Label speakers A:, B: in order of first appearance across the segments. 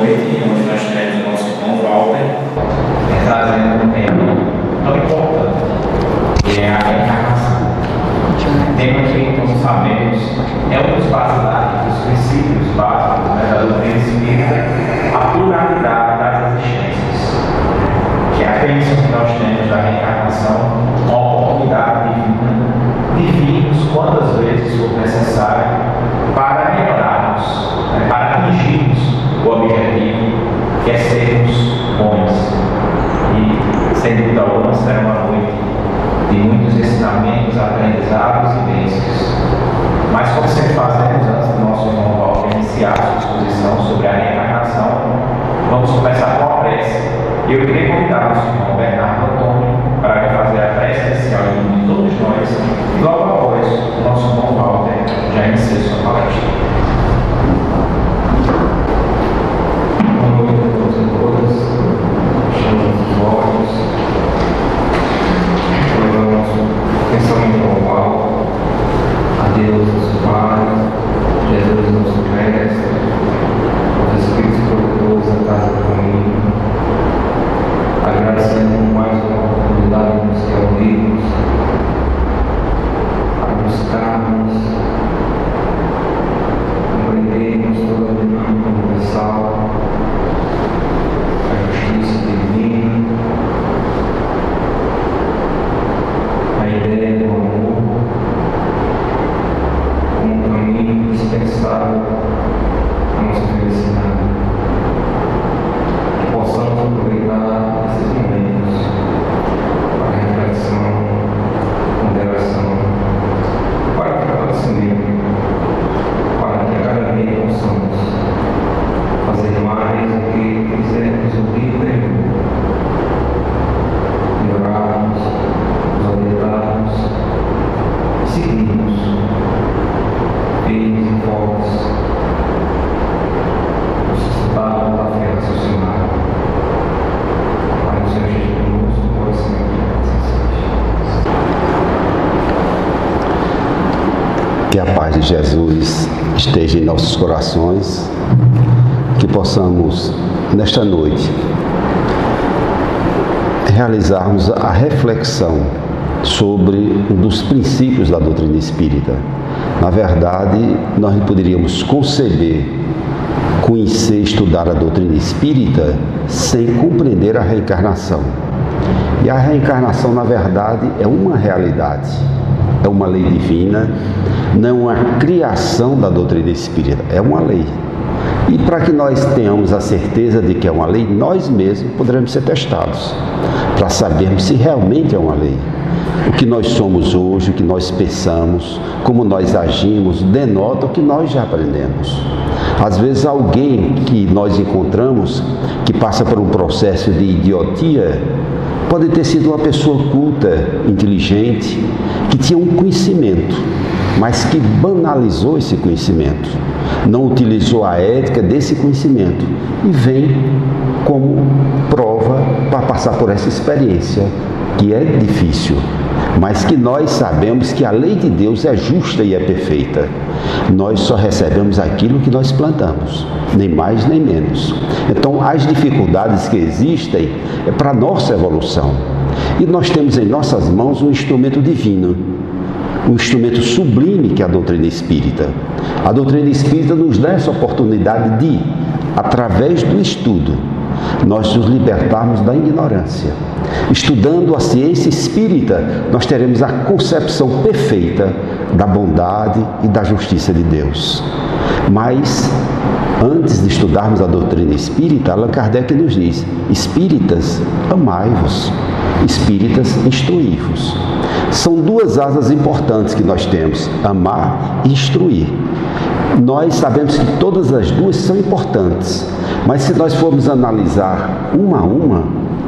A: noite, onde nós teremos o nosso irmão Walter trazendo um tema tão importante, que é a reencarnação. Tema que, como sabemos, é um dos básicos, dos princípios básicos da doutrina espírita, a pluralidade das existências, que é a crença que nós temos da reencarnação, uma oportunidade de virmos quantas vezes for necessário para melhorarmos, para atingirmos o objetivo, que é sermos bons. E, sem dúvida alguma, será uma noite de muitos ensinamentos, aprendizados e bênçãos. Mas, como sempre fazemos antes do nosso irmão Walter iniciar a sua exposição sobre a reencarnação, vamos começar com a prece. E eu queria convidar nosso irmão Bernardo Antônio para fazer a prece inicial em nome de todos nós, e logo após o nosso irmão Walter já inicia sua palestra. Boa noite a todos e todas. Fechamos os olhos. Levamos pensamento ao alto. A Deus, nosso Pai, Jesus, nosso Mestre, os Espíritos protetores da casa do caminho, agradecendo por mais uma oportunidade de nos reunirmos, a buscarmos, compreendermos toda a dinâmica universal, a justiça divina, a ideia do amor, como um caminho indispensável à nossa felicidade. Que possamos aproveitar esses momentos para reflexão, ponderação, para fortalecimento, para que a cada dia possamos fazer mais do que fizemos o dia inteiro, melhorarmos, nos orientarmos, seguirmos firmes e fortes, suscitados da fé raciocinada, para o Senhor Jesus, por sempre.
B: Que a paz de Jesus esteja em nossos corações, que possamos, nesta noite, realizarmos a reflexão sobre um dos princípios da doutrina espírita. Na verdade, nós não poderíamos conceber, conhecer, estudar a doutrina espírita sem compreender a reencarnação. E a reencarnação, na verdade, é uma realidade, é uma lei divina, não é uma criação da doutrina espírita, é uma lei. E para que nós tenhamos a certeza de que é uma lei, nós mesmos poderemos ser testados, para sabermos se realmente é uma lei. O que nós somos hoje, o que nós pensamos, como nós agimos, denota o que nós já aprendemos. Às vezes alguém que nós encontramos, que passa por um processo de idiotia, pode ter sido uma pessoa culta, inteligente, que tinha um conhecimento, mas que banalizou esse conhecimento, não utilizou a ética desse conhecimento e vem como prova para passar por essa experiência, que é difícil, mas que nós sabemos que a lei de Deus é justa e é perfeita. Nós só recebemos aquilo que nós plantamos, nem mais nem menos. Então, as dificuldades que existem é para a nossa evolução. E nós temos em nossas mãos um instrumento divino, um instrumento sublime que é a doutrina espírita. A doutrina espírita nos dá essa oportunidade de, através do estudo, nós nos libertarmos da ignorância. Estudando a ciência espírita, nós teremos a concepção perfeita da bondade e da justiça de Deus. Mas, antes de estudarmos a doutrina espírita, Allan Kardec nos diz: espíritas, amai-vos, espíritas, instruí-vos. São duas asas importantes que nós temos, amar e instruir. Nós sabemos que todas as duas são importantes, mas se nós formos analisar uma a uma,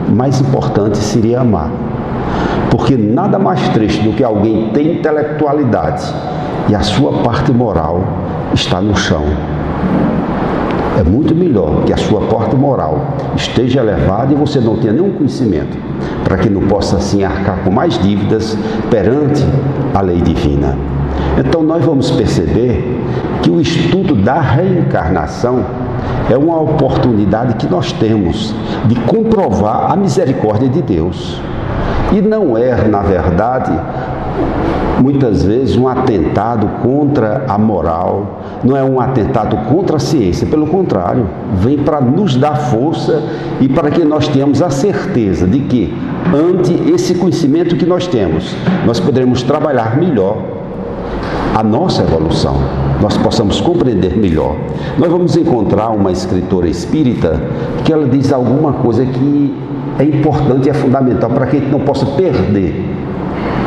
B: mais importante seria amar. Porque nada mais triste do que alguém ter intelectualidade e a sua parte moral está no chão. É muito melhor que a sua parte moral esteja elevada e você não tenha nenhum conhecimento, para que não possa assim arcar com mais dívidas perante a lei divina. Então nós vamos perceber que o estudo da reencarnação é uma oportunidade que nós temos de comprovar a misericórdia de Deus. E não é, na verdade, muitas vezes um atentado contra a moral, não é um atentado contra a ciência, pelo contrário, vem para nos dar força e para que nós tenhamos a certeza de que, ante esse conhecimento que nós temos, nós poderemos trabalhar melhor a nossa evolução, nós possamos compreender melhor. Nós vamos encontrar uma escritora espírita que ela diz alguma coisa que é importante e é fundamental para que a gente não possa perder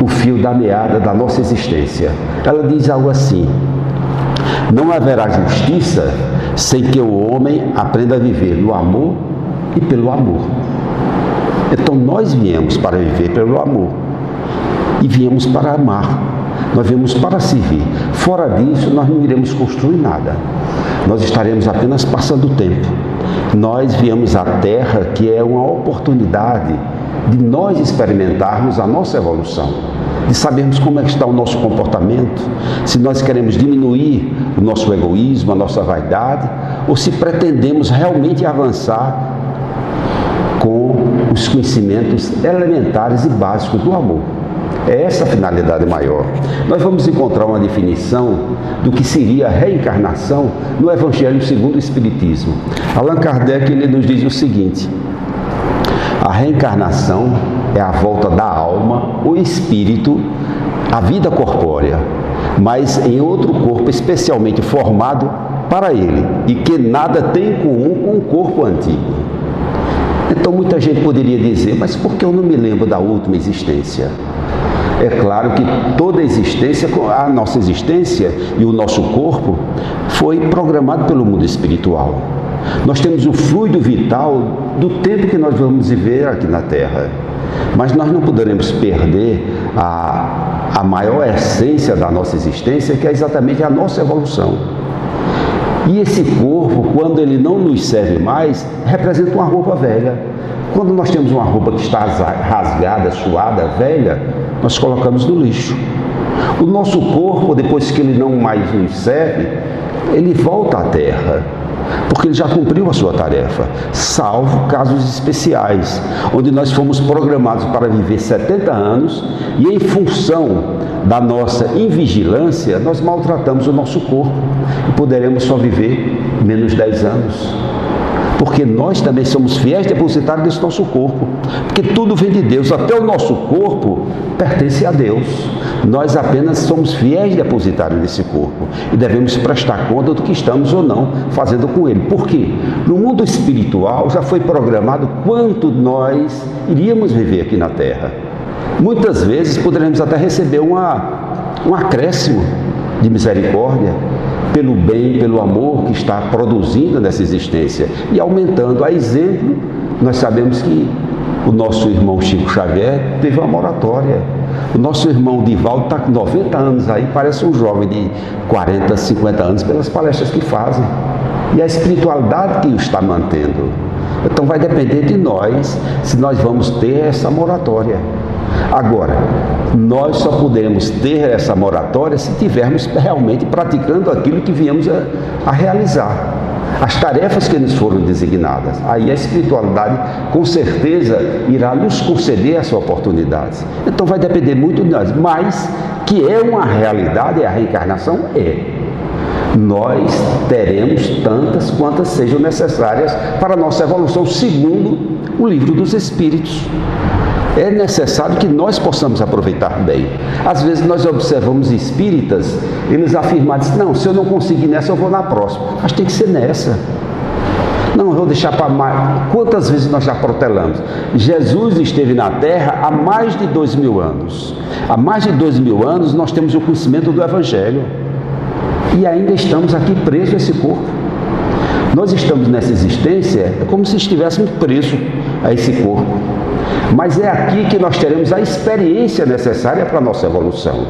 B: o fio da meada da nossa existência. Ela diz algo assim: não haverá justiça sem que o homem aprenda a viver no amor e pelo amor. Então nós viemos para viver pelo amor e viemos para amar, nós viemos para servir. Fora disso, nós não iremos construir nada, nós estaremos apenas passando o tempo. Nós viemos à Terra, que é uma oportunidade de nós experimentarmos a nossa evolução, de sabermos como é que está o nosso comportamento, se nós queremos diminuir o nosso egoísmo, a nossa vaidade, ou se pretendemos realmente avançar com os conhecimentos elementares e básicos do amor. É essa a finalidade maior. Nós vamos encontrar uma definição do que seria a reencarnação no Evangelho segundo o Espiritismo. Allan Kardec ele nos diz o seguinte: a reencarnação é a volta da alma, o espírito, à vida corpórea, mas em outro corpo especialmente formado para ele e que nada tem em comum com o corpo antigo. Então muita gente poderia dizer: mas por que eu não me lembro da última existência? É claro que toda existência, a nossa existência e o nosso corpo foi programado pelo mundo espiritual. Nós temos o fluido vital do tempo que nós vamos viver aqui na Terra, mas nós não poderemos perder a maior essência da nossa existência, que é exatamente a nossa evolução. E esse corpo, quando ele não nos serve mais, representa uma roupa velha. Quando nós temos uma roupa que está rasgada, suada, velha, nós colocamos no lixo. O nosso corpo, depois que ele não mais nos serve, ele volta à Terra, porque ele já cumpriu a sua tarefa, salvo casos especiais, onde nós fomos programados para viver 70 anos e, em função da nossa invigilância, nós maltratamos o nosso corpo e poderemos só viver menos 10 anos. Porque nós também somos fiéis depositários desse nosso corpo, porque tudo vem de Deus, até o nosso corpo pertence a Deus. Nós apenas somos fiéis depositários desse corpo e devemos prestar conta do que estamos ou não fazendo com ele. Por quê? No mundo espiritual já foi programado quanto nós iríamos viver aqui na Terra. Muitas vezes poderemos até receber um acréscimo de misericórdia, pelo bem, pelo amor que está produzindo nessa existência e aumentando. A exemplo, nós sabemos que o nosso irmão Chico Xavier teve uma moratória. O nosso irmão Divaldo está com 90 anos aí, parece um jovem de 40, 50 anos, pelas palestras que fazem. E a espiritualidade que o está mantendo. Então vai depender de nós se nós vamos ter essa moratória. Agora, nós só poderemos ter essa moratória se tivermos realmente praticando aquilo que viemos a realizar, as tarefas que nos foram designadas. Aí a espiritualidade com certeza irá nos conceder essa oportunidade. Então vai depender muito de nós, mas que é uma realidade, a reencarnação é. Nós teremos tantas quantas sejam necessárias para a nossa evolução, segundo o Livro dos Espíritos. É necessário que nós possamos aproveitar bem. Às vezes nós observamos espíritas, eles afirmam, não, se eu não conseguir nessa, eu vou na próxima. Mas tem que ser nessa. Não, eu vou deixar para mais. Quantas vezes nós já protelamos? Jesus esteve na Terra há mais de 2000 anos. Há mais de 2000 anos nós temos o conhecimento do Evangelho. E ainda estamos aqui presos a esse corpo. Nós estamos nessa existência como se estivéssemos presos a esse corpo. Mas é aqui que nós teremos a experiência necessária para a nossa evolução.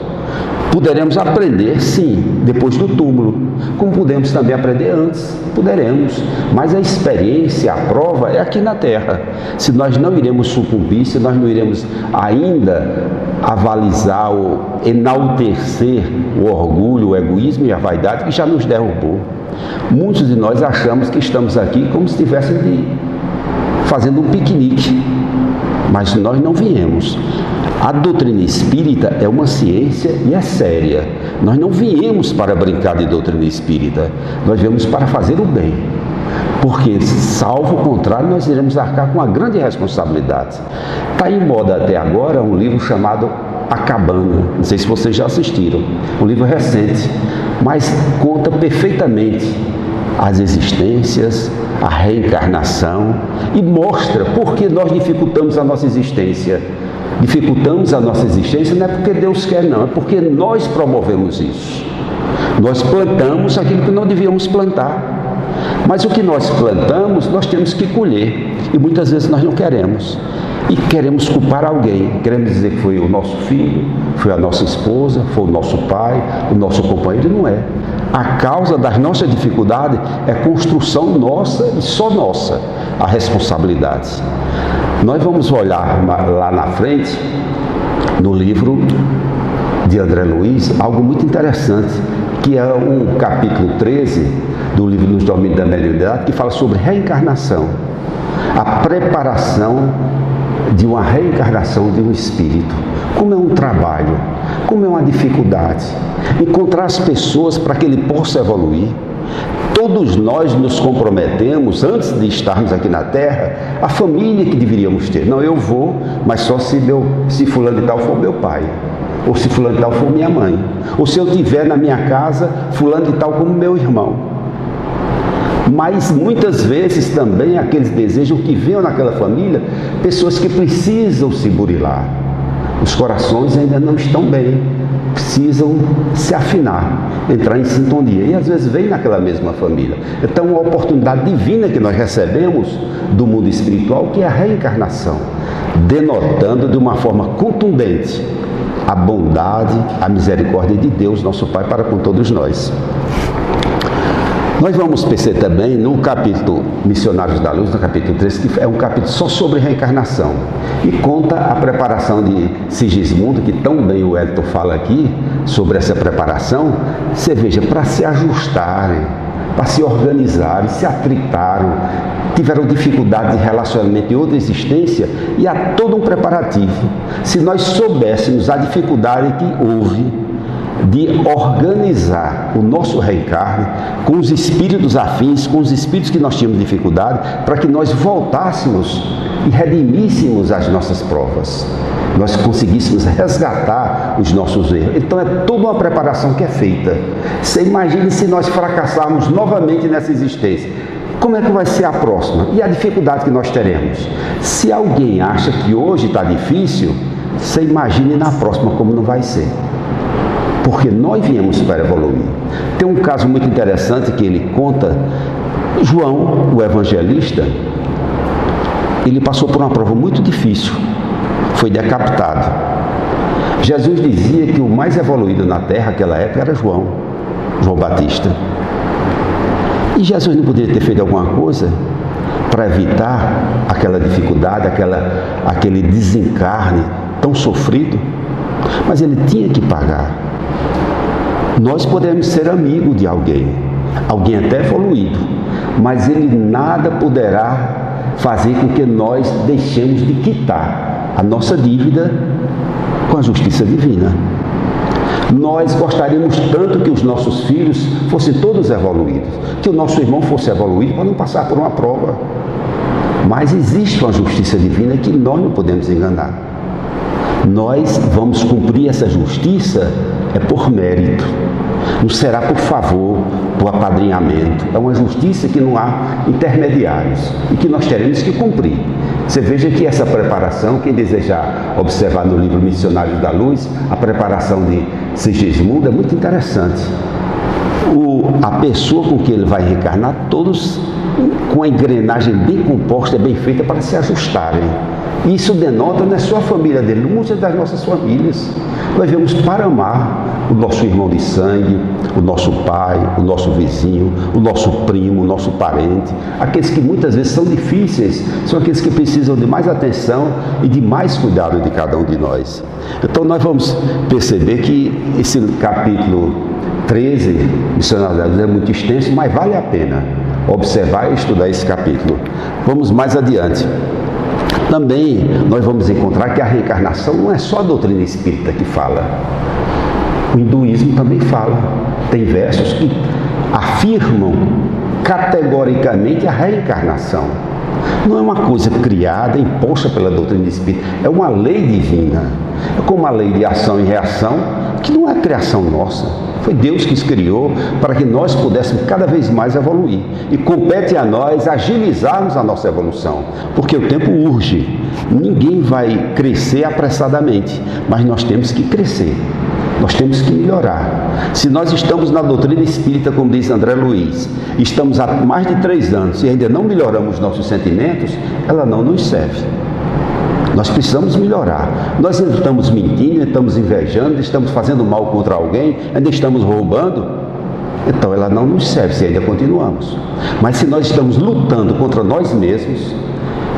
B: Poderemos aprender, sim, depois do túmulo, como podemos também aprender antes, poderemos. Mas a experiência, a prova é aqui na Terra. Se nós não iremos sucumbir, se nós não iremos ainda avalizar ou enaltecer o orgulho, o egoísmo e a vaidade que já nos derrubou. Muitos de nós achamos que estamos aqui como se estivéssemos fazendo um piquenique, mas nós não viemos. A doutrina espírita é uma ciência e é séria. Nós não viemos para brincar de doutrina espírita, nós viemos para fazer o bem. Porque, salvo o contrário, nós iremos arcar com uma grande responsabilidade. Está em moda até agora um livro chamado A Cabana. Não sei se vocês já assistiram. Um livro recente, mas conta perfeitamente as existências, a reencarnação e mostra por que nós dificultamos a nossa existência. Dificultamos a nossa existência não é porque Deus quer, não, é porque nós promovemos isso. Nós plantamos aquilo que não devíamos plantar. Mas o que nós plantamos, nós temos que colher. E muitas vezes nós não queremos. E queremos culpar alguém. Queremos dizer que foi o nosso filho, foi a nossa esposa, foi o nosso pai, o nosso companheiro. Não é. A causa das nossas dificuldades é construção nossa e só nossa. A responsabilidade. Nós vamos olhar lá na frente, no livro de André Luiz, algo muito interessante, que é o capítulo 13 do livro Nos Domínios da Mediunidade, que fala sobre reencarnação, a preparação de uma reencarnação de um espírito. Como é um trabalho, como é uma dificuldade, encontrar as pessoas para que ele possa evoluir. Todos nós nos comprometemos, antes de estarmos aqui na Terra, a família que deveríamos ter. Não, eu vou, mas só se fulano de tal for meu pai, ou se fulano de tal for minha mãe, ou se eu tiver na minha casa fulano de tal como meu irmão. Mas muitas vezes também aqueles desejam que venham naquela família pessoas que precisam se burilar. Os corações ainda não estão bem, precisam se afinar, entrar em sintonia. E às vezes vem naquela mesma família. Então, uma oportunidade divina que nós recebemos do mundo espiritual, que é a reencarnação, denotando de uma forma contundente a bondade, a misericórdia de Deus, nosso Pai, para com todos nós. Nós vamos perceber também no capítulo Missionários da Luz, no capítulo 3, que é um capítulo só sobre reencarnação. E conta a preparação de Sigismundo, que tão bem o Elton fala aqui, sobre essa preparação. Você veja, para se ajustarem, para se organizarem, se atritaram, tiveram dificuldade de relacionamento em outra existência, e há todo um preparativo. Se nós soubéssemos a dificuldade que houve de organizar o nosso reencarne com os espíritos afins, com os espíritos que nós tínhamos dificuldade, para que nós voltássemos e redimíssemos as nossas provas, nós conseguíssemos resgatar os nossos erros. Então é toda uma preparação que é feita. Você imagine se nós fracassarmos novamente nessa existência. Como é que vai ser a próxima? E a dificuldade que nós teremos? Se alguém acha que hoje está difícil, você imagine na próxima como não vai ser. Porque nós viemos para evoluir. Tem um caso muito interessante que ele conta. João, o evangelista, ele passou por uma prova muito difícil. Foi decapitado. Jesus dizia que o mais evoluído na terra naquela época era João Batista. E Jesus não poderia ter feito alguma coisa para evitar aquela dificuldade, aquele desencarne tão sofrido? Mas ele tinha que pagar. Nós podemos ser amigo de alguém até evoluído, mas ele nada poderá fazer com que nós deixemos de quitar a nossa dívida com a justiça divina. Nós gostaríamos tanto que os nossos filhos fossem todos evoluídos, que o nosso irmão fosse evoluído para não passar por uma prova. Mas existe uma justiça divina que nós não podemos enganar. Nós vamos cumprir essa justiça por mérito. Não será por favor, por apadrinhamento. É uma justiça que não há intermediários e que nós teremos que cumprir. Você veja que essa preparação, quem desejar observar no livro Missionários da Luz, a preparação de Sigismundo é muito interessante. A pessoa com que ele vai reencarnar, todos com a engrenagem bem composta, bem feita para se ajustarem. Isso denota não é só a família dele, muitas das nossas famílias. Nós vemos para amar o nosso irmão de sangue, o nosso pai, o nosso vizinho, o nosso primo, o nosso parente. Aqueles que muitas vezes são difíceis, são aqueles que precisam de mais atenção e de mais cuidado de cada um de nós. Então nós vamos perceber que esse capítulo 13, missionários, é muito extenso, mas vale a pena observar e estudar esse capítulo. Vamos mais adiante. Também nós vamos encontrar que a reencarnação não é só a doutrina espírita que fala. O hinduísmo também fala. Tem versos que afirmam categoricamente a reencarnação. Não é uma coisa criada, imposta pela doutrina espírita, é uma lei divina. É como a lei de ação e reação, que não é criação nossa. Foi Deus que os criou para que nós pudéssemos cada vez mais evoluir. E compete a nós agilizarmos a nossa evolução, porque o tempo urge. Ninguém vai crescer apressadamente, mas nós temos que crescer. Nós temos que melhorar. Se nós estamos na doutrina espírita, como diz André Luiz, estamos há mais de 3 anos e ainda não melhoramos nossos sentimentos, ela não nos serve. Nós precisamos melhorar. Nós ainda estamos mentindo, estamos invejando, estamos fazendo mal contra alguém, ainda estamos roubando. Então ela não nos serve se ainda continuamos. Mas se nós estamos lutando contra nós mesmos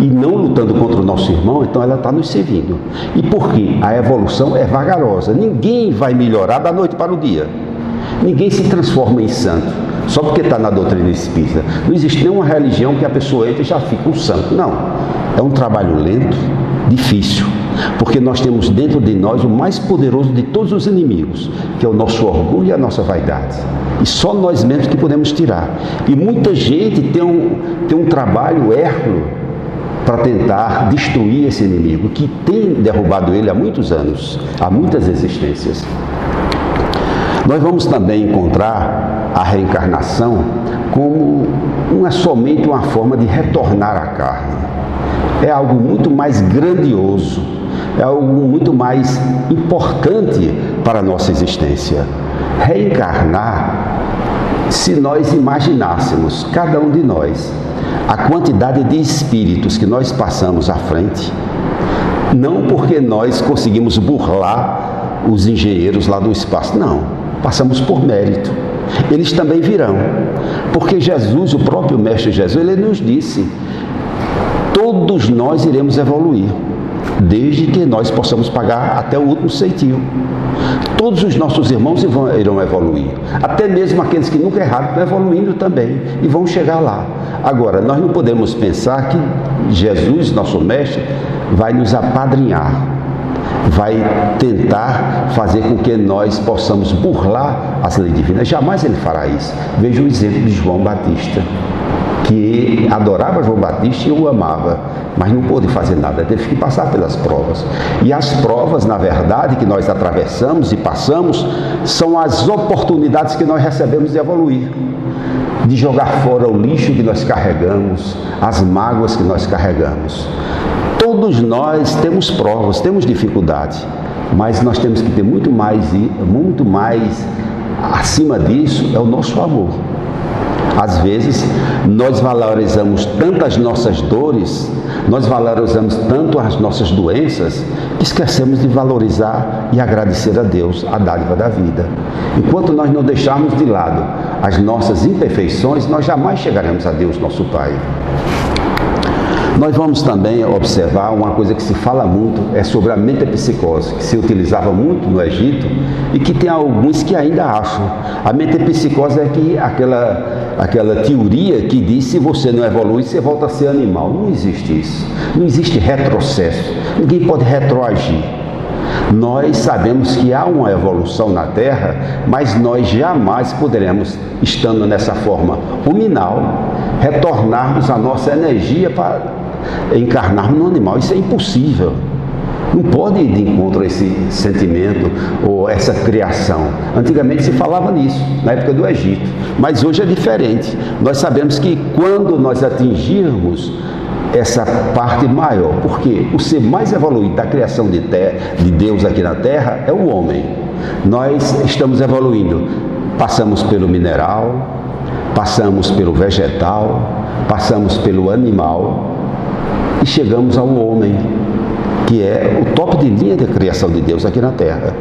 B: e não lutando contra o nosso irmão, então ela está nos servindo. E por quê? A evolução é vagarosa. Ninguém vai melhorar da noite para o dia. Ninguém se transforma em santo só porque está na doutrina espírita. Não existe nenhuma religião que a pessoa entra e já fica um santo. Não. É um trabalho lento, difícil, porque nós temos dentro de nós o mais poderoso de todos os inimigos, que é o nosso orgulho e a nossa vaidade. E só nós mesmos que podemos tirar. E muita gente tem um trabalho hérculo para tentar destruir esse inimigo, que tem derrubado ele há muitos anos, há muitas existências. Nós vamos também encontrar a reencarnação como não é somente uma forma de retornar à carne. É algo muito mais grandioso, é algo muito mais importante para a nossa existência. Reencarnar, se nós imaginássemos, cada um de nós, a quantidade de espíritos que nós passamos à frente, não porque nós conseguimos burlar os engenheiros lá do espaço, não, passamos por mérito. Eles também virão, porque Jesus, o próprio Mestre Jesus, ele nos disse: todos nós iremos evoluir, desde que nós possamos pagar até o último centavo. Todos os nossos irmãos irão evoluir, até mesmo aqueles que nunca erraram estão evoluindo também e vão chegar lá. Agora, nós não podemos pensar que Jesus, nosso Mestre, vai nos apadrinhar, vai tentar fazer com que nós possamos burlar as leis divinas. Jamais ele fará isso. Veja o exemplo de João Batista, que adorava João Batista e o amava, mas não pôde fazer nada, teve que passar pelas provas. E as provas, na verdade, que nós atravessamos e passamos, são as oportunidades que nós recebemos de evoluir, de jogar fora o lixo que nós carregamos, as mágoas que nós carregamos. Todos nós temos provas, temos dificuldade, mas nós temos que ter muito mais acima disso, é o nosso amor. Às vezes, nós valorizamos tanto as nossas dores, nós valorizamos tanto as nossas doenças, que esquecemos de valorizar e agradecer a Deus a dádiva da vida. Enquanto nós não deixarmos de lado as nossas imperfeições, nós jamais chegaremos a Deus, nosso Pai. Nós vamos também observar uma coisa que se fala muito, é sobre a metempsicose, que se utilizava muito no Egito e que tem alguns que ainda acham. A metempsicose é aquela teoria que diz que se você não evolui, você volta a ser animal. Não existe isso. Não existe retrocesso. Ninguém pode retroagir. Nós sabemos que há uma evolução na Terra, mas nós jamais poderemos, estando nessa forma huminal, retornarmos a nossa energia para encarnarmos no animal. Isso é impossível. Não pode ir de encontro a esse sentimento ou essa criação. Antigamente se falava nisso, na época do Egito, mas hoje é diferente. Nós sabemos que quando nós atingirmos essa parte maior, porque o ser mais evoluído da criação de Deus aqui na Terra é o homem. Nós estamos evoluindo, passamos pelo mineral, passamos pelo vegetal, passamos pelo animal e chegamos ao homem, que é o topo de linha da criação de Deus aqui na Terra.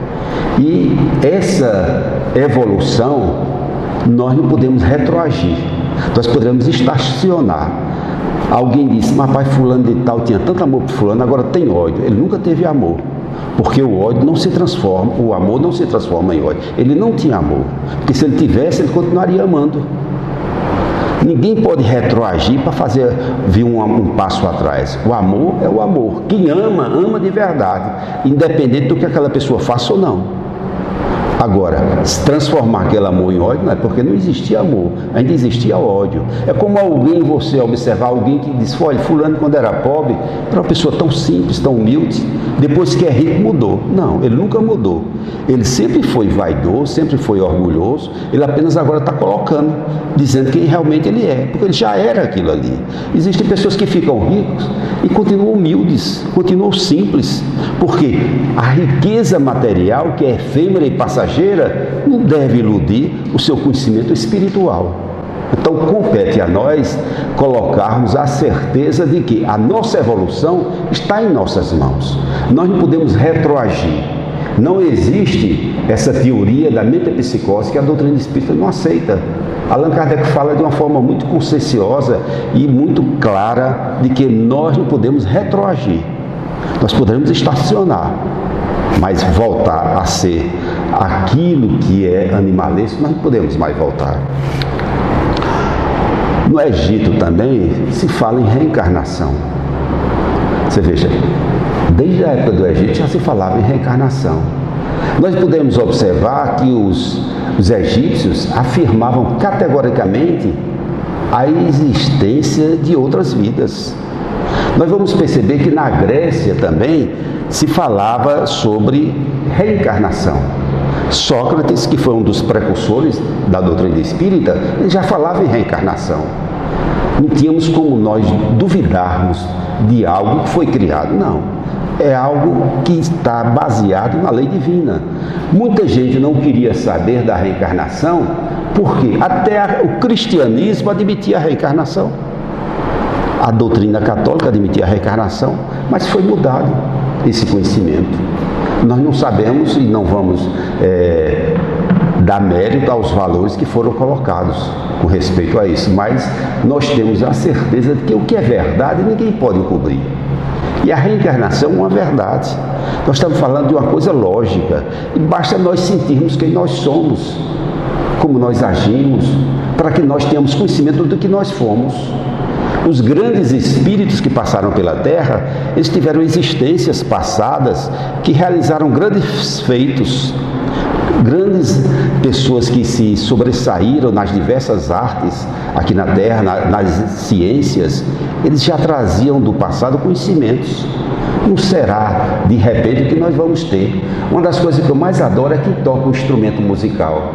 B: E essa evolução, nós não podemos retroagir, nós podemos estacionar. Alguém disse: mas pai, fulano de tal tinha tanto amor por fulano, agora tem ódio. Ele nunca teve amor. porque o ódio não se transforma, o amor não se transforma em ódio. Ele não tinha amor, porque se ele tivesse, ele continuaria amando. Ninguém pode retroagir para fazer vir um passo atrás. O amor é o amor. Quem ama, ama de verdade, independente do que aquela pessoa faça ou não. Agora, se transformar aquele amor em ódio, não é porque não existia amor, ainda existia ódio. É como alguém, você observar alguém que diz, olha, fulano quando era pobre, era uma pessoa tão simples, tão humilde, depois que é rico mudou. Não, ele nunca mudou. Ele sempre foi vaidoso, sempre foi orgulhoso, ele apenas agora está colocando, dizendo quem realmente ele é, porque ele já era aquilo ali. Existem pessoas que ficam ricos e continuam humildes, continuam simples, porque a riqueza material, que é efêmera e passageira, não deve iludir o seu conhecimento espiritual. Então compete a nós colocarmos a certeza de que a nossa evolução está em nossas mãos. Nós não podemos retroagir. Não existe essa teoria da metapsicose que a doutrina espírita não aceita. Allan Kardec fala de uma forma muito conscienciosa e muito clara de que nós não podemos retroagir. Nós poderemos estacionar, mas voltar a ser aquilo que é animalesco, nós não podemos mais voltar. No Egito também se fala em reencarnação. Você veja, desde a época do Egito já se falava em reencarnação. Nós podemos observar que os egípcios afirmavam categoricamente a existência de outras vidas. Nós vamos perceber que na Grécia também se falava sobre reencarnação. Sócrates, que foi um dos precursores da doutrina espírita, ele já falava em reencarnação. Não tínhamos como nós duvidarmos de algo que foi criado, não. É algo que está baseado na lei divina. Muita gente não queria saber da reencarnação, porque até o cristianismo admitia a reencarnação. A doutrina católica admitia a reencarnação, mas foi mudado esse conhecimento. Nós não sabemos e não vamos dar mérito aos valores que foram colocados com respeito a isso, mas nós temos a certeza de que o que é verdade ninguém pode encobrir. E a reencarnação é uma verdade. Nós estamos falando de uma coisa lógica, e basta nós sentirmos quem nós somos, como nós agimos, para que nós tenhamos conhecimento do que nós fomos. Os grandes espíritos que passaram pela Terra, eles tiveram existências passadas que realizaram grandes feitos. Grandes pessoas que se sobressaíram nas diversas artes aqui na Terra, nas ciências, eles já traziam do passado conhecimentos. Não será de repente que nós vamos ter. Uma das coisas que eu mais adoro é quem toca um instrumento musical.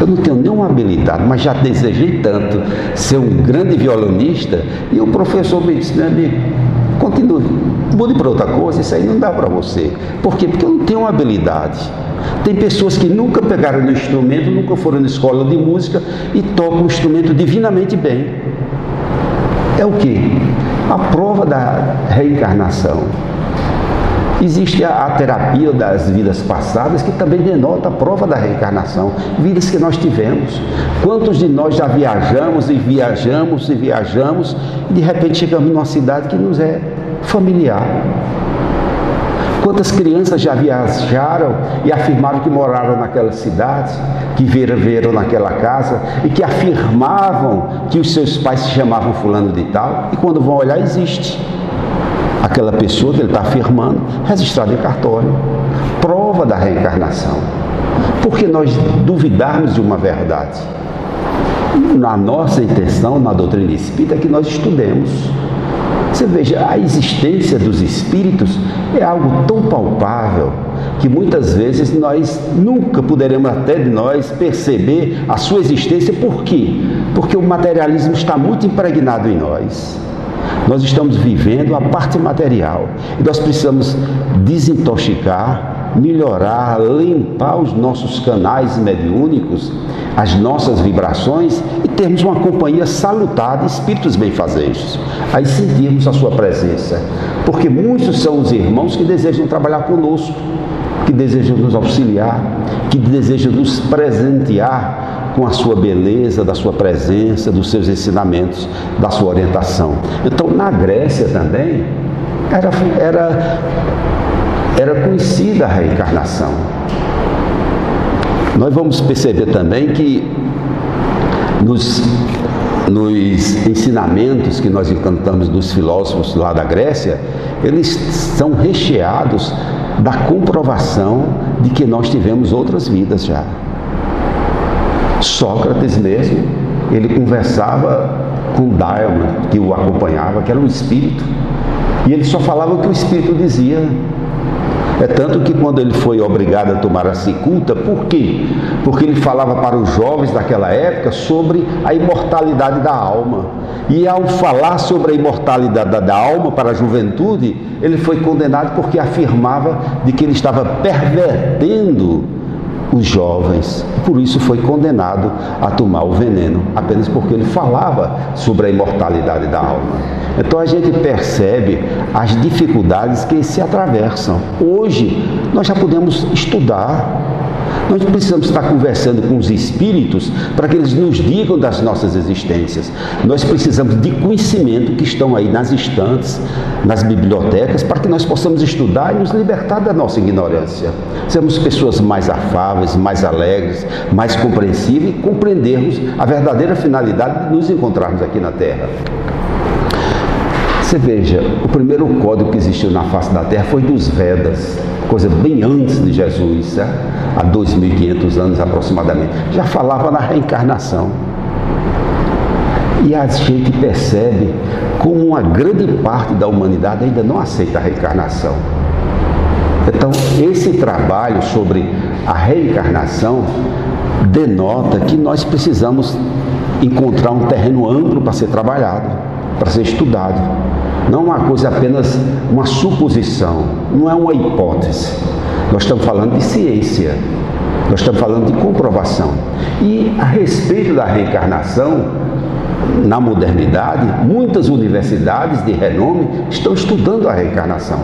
B: Eu não tenho nenhuma habilidade, mas já desejei tanto ser um grande violonista, e o professor me disse, meu amigo, continue, mude para outra coisa, isso aí não dá para você. Por quê? Porque eu não tenho uma habilidade. Tem pessoas que nunca pegaram no instrumento, nunca foram na escola de música e tocam o instrumento divinamente bem. É o quê? A prova da reencarnação. Existe a terapia das vidas passadas, que também denota a prova da reencarnação, vidas que nós tivemos. Quantos de nós já viajamos e viajamos e viajamos e de repente chegamos numa cidade que nos é familiar? Quantas crianças já viajaram e afirmaram que moraram naquela cidade, que viveram naquela casa e que afirmavam que os seus pais se chamavam fulano de tal, e quando vão olhar existe aquela pessoa que ele está afirmando, registrada em cartório. Prova da reencarnação. Por que nós duvidarmos de uma verdade? Na nossa intenção, na doutrina espírita, é que nós estudemos. Você veja, a existência dos espíritos é algo tão palpável que muitas vezes nós nunca poderemos até de nós perceber a sua existência. Por quê? Porque o materialismo está muito impregnado em nós. Nós estamos vivendo a parte material e nós precisamos desintoxicar, melhorar, limpar os nossos canais mediúnicos, as nossas vibrações, e termos uma companhia salutar de espíritos benfazejos. Aí sentirmos a sua presença, porque muitos são os irmãos que desejam trabalhar conosco, que desejam nos auxiliar, que desejam nos presentear com a sua beleza, da sua presença, dos seus ensinamentos, da sua orientação. Então, na Grécia também, era era conhecida a reencarnação. Nós vamos perceber também que nos ensinamentos que nós encontramos dos filósofos lá da Grécia, eles são recheados da comprovação de que nós tivemos outras vidas já. Sócrates mesmo, ele conversava com Diamond, que o acompanhava, que era um espírito, e ele só falava o que o espírito dizia. É tanto que quando ele foi obrigado a tomar a cicuta, por quê? Porque ele falava para os jovens daquela época sobre a imortalidade da alma. E ao falar sobre a imortalidade da alma para a juventude, ele foi condenado porque afirmava de que ele estava pervertendo os jovens. Por isso foi condenado a tomar o veneno, apenas porque ele falava sobre a imortalidade da alma. Então a gente percebe as dificuldades que se atravessam. Hoje nós já podemos estudar. Nós não precisamos estar conversando com os espíritos para que eles nos digam das nossas existências. Nós precisamos de conhecimento que estão aí nas estantes, nas bibliotecas, para que nós possamos estudar e nos libertar da nossa ignorância. Sermos pessoas mais afáveis, mais alegres, mais compreensíveis e compreendermos a verdadeira finalidade de nos encontrarmos aqui na Terra. Você veja, o primeiro código que existiu na face da Terra foi dos Vedas, coisa bem antes de Jesus, há 2.500 anos aproximadamente. Já falava na reencarnação. E a gente percebe como uma grande parte da humanidade ainda não aceita a reencarnação. Então, esse trabalho sobre a reencarnação denota que nós precisamos encontrar um terreno amplo para ser trabalhado, para ser estudado. Não uma coisa apenas uma suposição, não é uma hipótese. Nós estamos falando de ciência, nós estamos falando de comprovação. E a respeito da reencarnação, na modernidade, muitas universidades de renome estão estudando a reencarnação,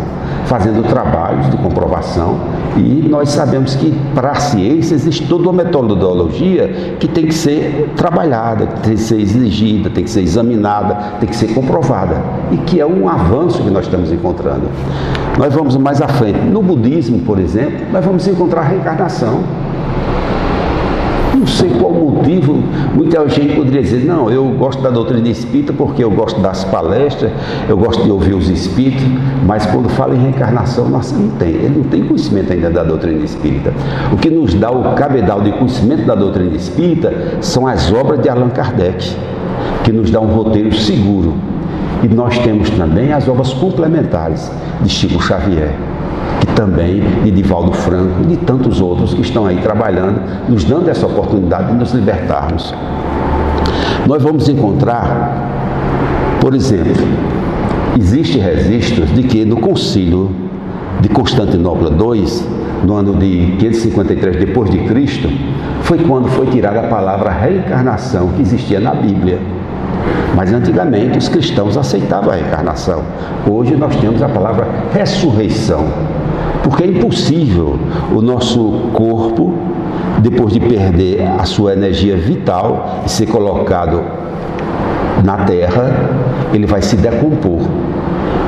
B: fazendo trabalhos de comprovação, e nós sabemos que para a ciência existe toda uma metodologia que tem que ser trabalhada, que tem que ser exigida, tem que ser examinada, tem que ser comprovada, e que é um avanço que nós estamos encontrando. Nós vamos mais à frente. No budismo, por exemplo, nós vamos encontrar a reencarnação. Não sei qual motivo, muita gente poderia dizer, não, eu gosto da doutrina espírita porque eu gosto das palestras, eu gosto de ouvir os espíritos, mas quando fala em reencarnação, nossa, ele não tem conhecimento ainda da doutrina espírita. O que nos dá o cabedal de conhecimento da doutrina espírita são as obras de Allan Kardec, que nos dá um roteiro seguro. E nós temos também as obras complementares de Chico Xavier, e também de Divaldo Franco e de tantos outros que estão aí trabalhando, nos dando essa oportunidade de nos libertarmos. Nós vamos encontrar, por exemplo, existem registros de que no Concílio de Constantinopla II, no ano de 553 depois de Cristo, foi quando foi tirada a palavra reencarnação que existia na Bíblia. Mas antigamente os cristãos aceitavam a reencarnação. Hoje nós temos a palavra ressurreição, porque é impossível o nosso corpo, depois de perder a sua energia vital e ser colocado na terra, ele vai se decompor.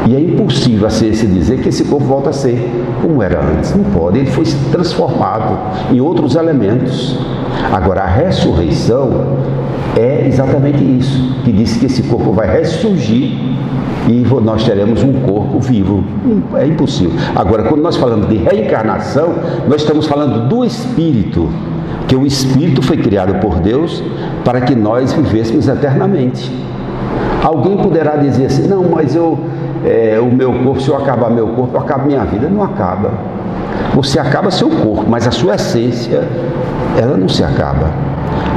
B: E é impossível a ciência dizer que esse corpo volta a ser como era antes. Não pode, ele foi transformado em outros elementos. Agora, a ressurreição é exatamente isso, que diz que esse corpo vai ressurgir e nós teremos um corpo vivo. É impossível. Agora, quando nós falamos de reencarnação, nós estamos falando do Espírito, que o Espírito foi criado por Deus para que nós vivêssemos eternamente. Alguém poderá dizer assim, não, mas o meu corpo, se eu acabar meu corpo, eu acabo minha vida. Não acaba. Você acaba seu corpo, mas a sua essência, ela não se acaba.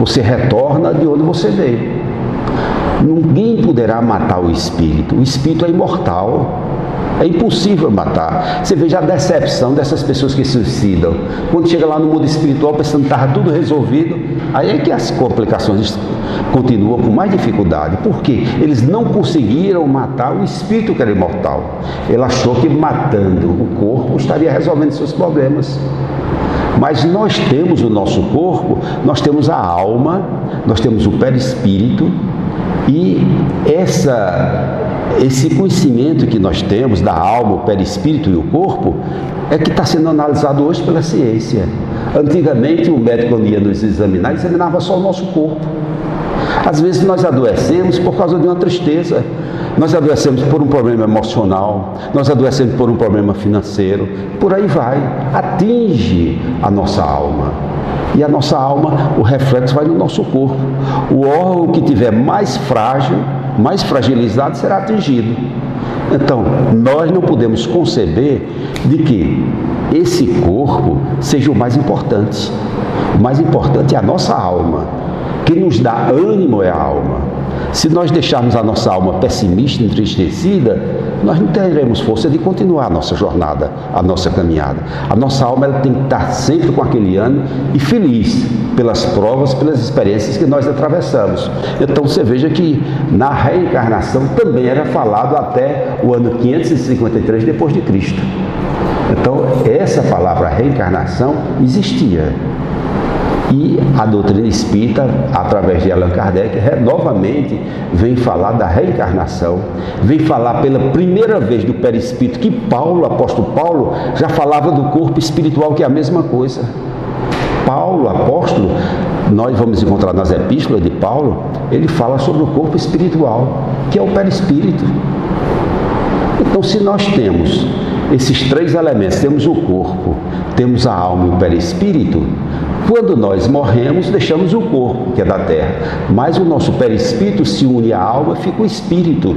B: Você retorna de onde você veio. Ninguém poderá matar o espírito. O espírito é imortal. É impossível matar. Você veja a decepção dessas pessoas que se suicidam. Quando chega lá no mundo espiritual pensando que estava tudo resolvido, aí é que as complicações continuam com mais dificuldade. Por quê? Eles não conseguiram matar o espírito que era imortal. Ele achou que matando o corpo estaria resolvendo seus problemas. Mas nós temos o nosso corpo, nós temos a alma, nós temos o perispírito, e esse conhecimento que nós temos da alma, o perispírito e o corpo é que está sendo analisado hoje pela ciência. Antigamente, o médico, quando ia nos examinar, examinava só o nosso corpo. Às vezes nós adoecemos por causa de uma tristeza, nós adoecemos por um problema emocional, nós adoecemos por um problema financeiro, por aí vai, atinge a nossa alma. E a nossa alma, o reflexo vai no nosso corpo. O órgão que tiver mais frágil, mais fragilizado, será atingido. Então, nós não podemos conceber de que esse corpo seja o mais importante. O mais importante é a nossa alma. Quem nos dá ânimo é a alma. Se nós deixarmos a nossa alma pessimista, entristecida, nós não teremos força de continuar a nossa jornada, a nossa caminhada. A nossa alma ela tem que estar sempre com aquele ânimo e feliz pelas provas, pelas experiências que nós atravessamos. Então você veja que na reencarnação também era falado até o ano 553 depois de Cristo. Então essa palavra reencarnação existia. E a doutrina espírita, através de Allan Kardec, novamente vem falar da reencarnação, vem falar pela primeira vez do perispírito, que Paulo, apóstolo Paulo, já falava do corpo espiritual, que é a mesma coisa. Paulo, apóstolo, nós vamos encontrar nas epístolas de Paulo, ele fala sobre o corpo espiritual, que é o perispírito. Então, se nós temos esses três elementos, temos o corpo, temos a alma e o perispírito, quando nós morremos, deixamos o corpo, que é da terra, mas o nosso perispírito se une à alma, fica o espírito.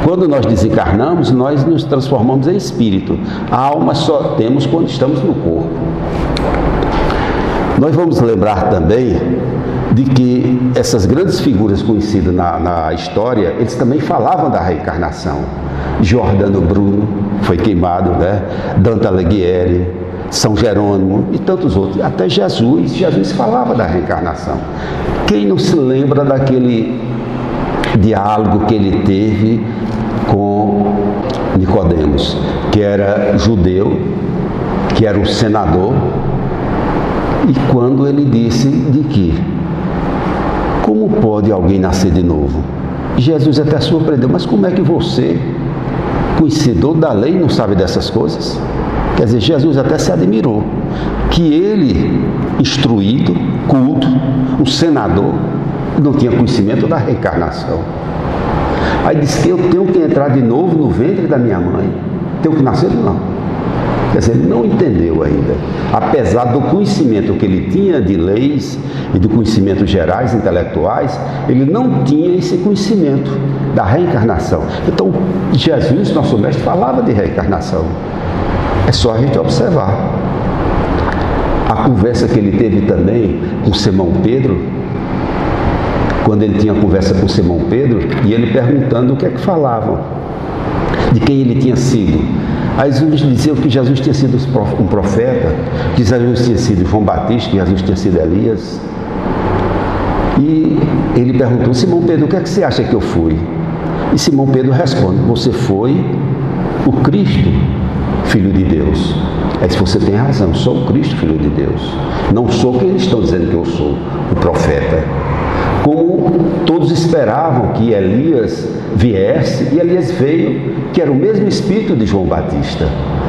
B: Quando nós desencarnamos, nós nos transformamos em espírito. A alma só temos quando estamos no corpo. Nós vamos lembrar também de que essas grandes figuras conhecidas na história, eles também falavam da reencarnação. Giordano Bruno foi queimado, né? Dante Alighieri, São Jerônimo e tantos outros, até Jesus falava da reencarnação. Quem não se lembra daquele diálogo que ele teve com Nicodemos, que era judeu, que era um senador, e quando ele disse de que, como pode alguém nascer de novo? Jesus até surpreendeu, mas como é que você, conhecedor da lei, não sabe dessas coisas? Quer dizer, Jesus até se admirou que ele, instruído, culto, um senador, não tinha conhecimento da reencarnação. Aí disse que eu tenho que entrar de novo no ventre da minha mãe. Tenho que nascer? Não. Quer dizer, ele não entendeu ainda. Apesar do conhecimento que ele tinha de leis e de conhecimentos gerais, intelectuais, ele não tinha esse conhecimento da reencarnação. Então, Jesus, nosso mestre, falava de reencarnação. É só a gente observar. A conversa que ele teve também com Simão Pedro, quando ele tinha conversa com Simão Pedro, e ele perguntando o que é que falavam, de quem ele tinha sido. Aí eles diziam que Jesus tinha sido um profeta, que Jesus tinha sido João Batista, que Jesus tinha sido Elias. E ele perguntou, Simão Pedro, o que é que você acha que eu fui? E Simão Pedro responde, você foi o Cristo, Filho de Deus. É que você tem razão, sou o Cristo, Filho de Deus. Não sou quem eles estão dizendo que eu sou, o profeta. Como todos esperavam que Elias viesse, e Elias veio, que era o mesmo espírito de João Batista.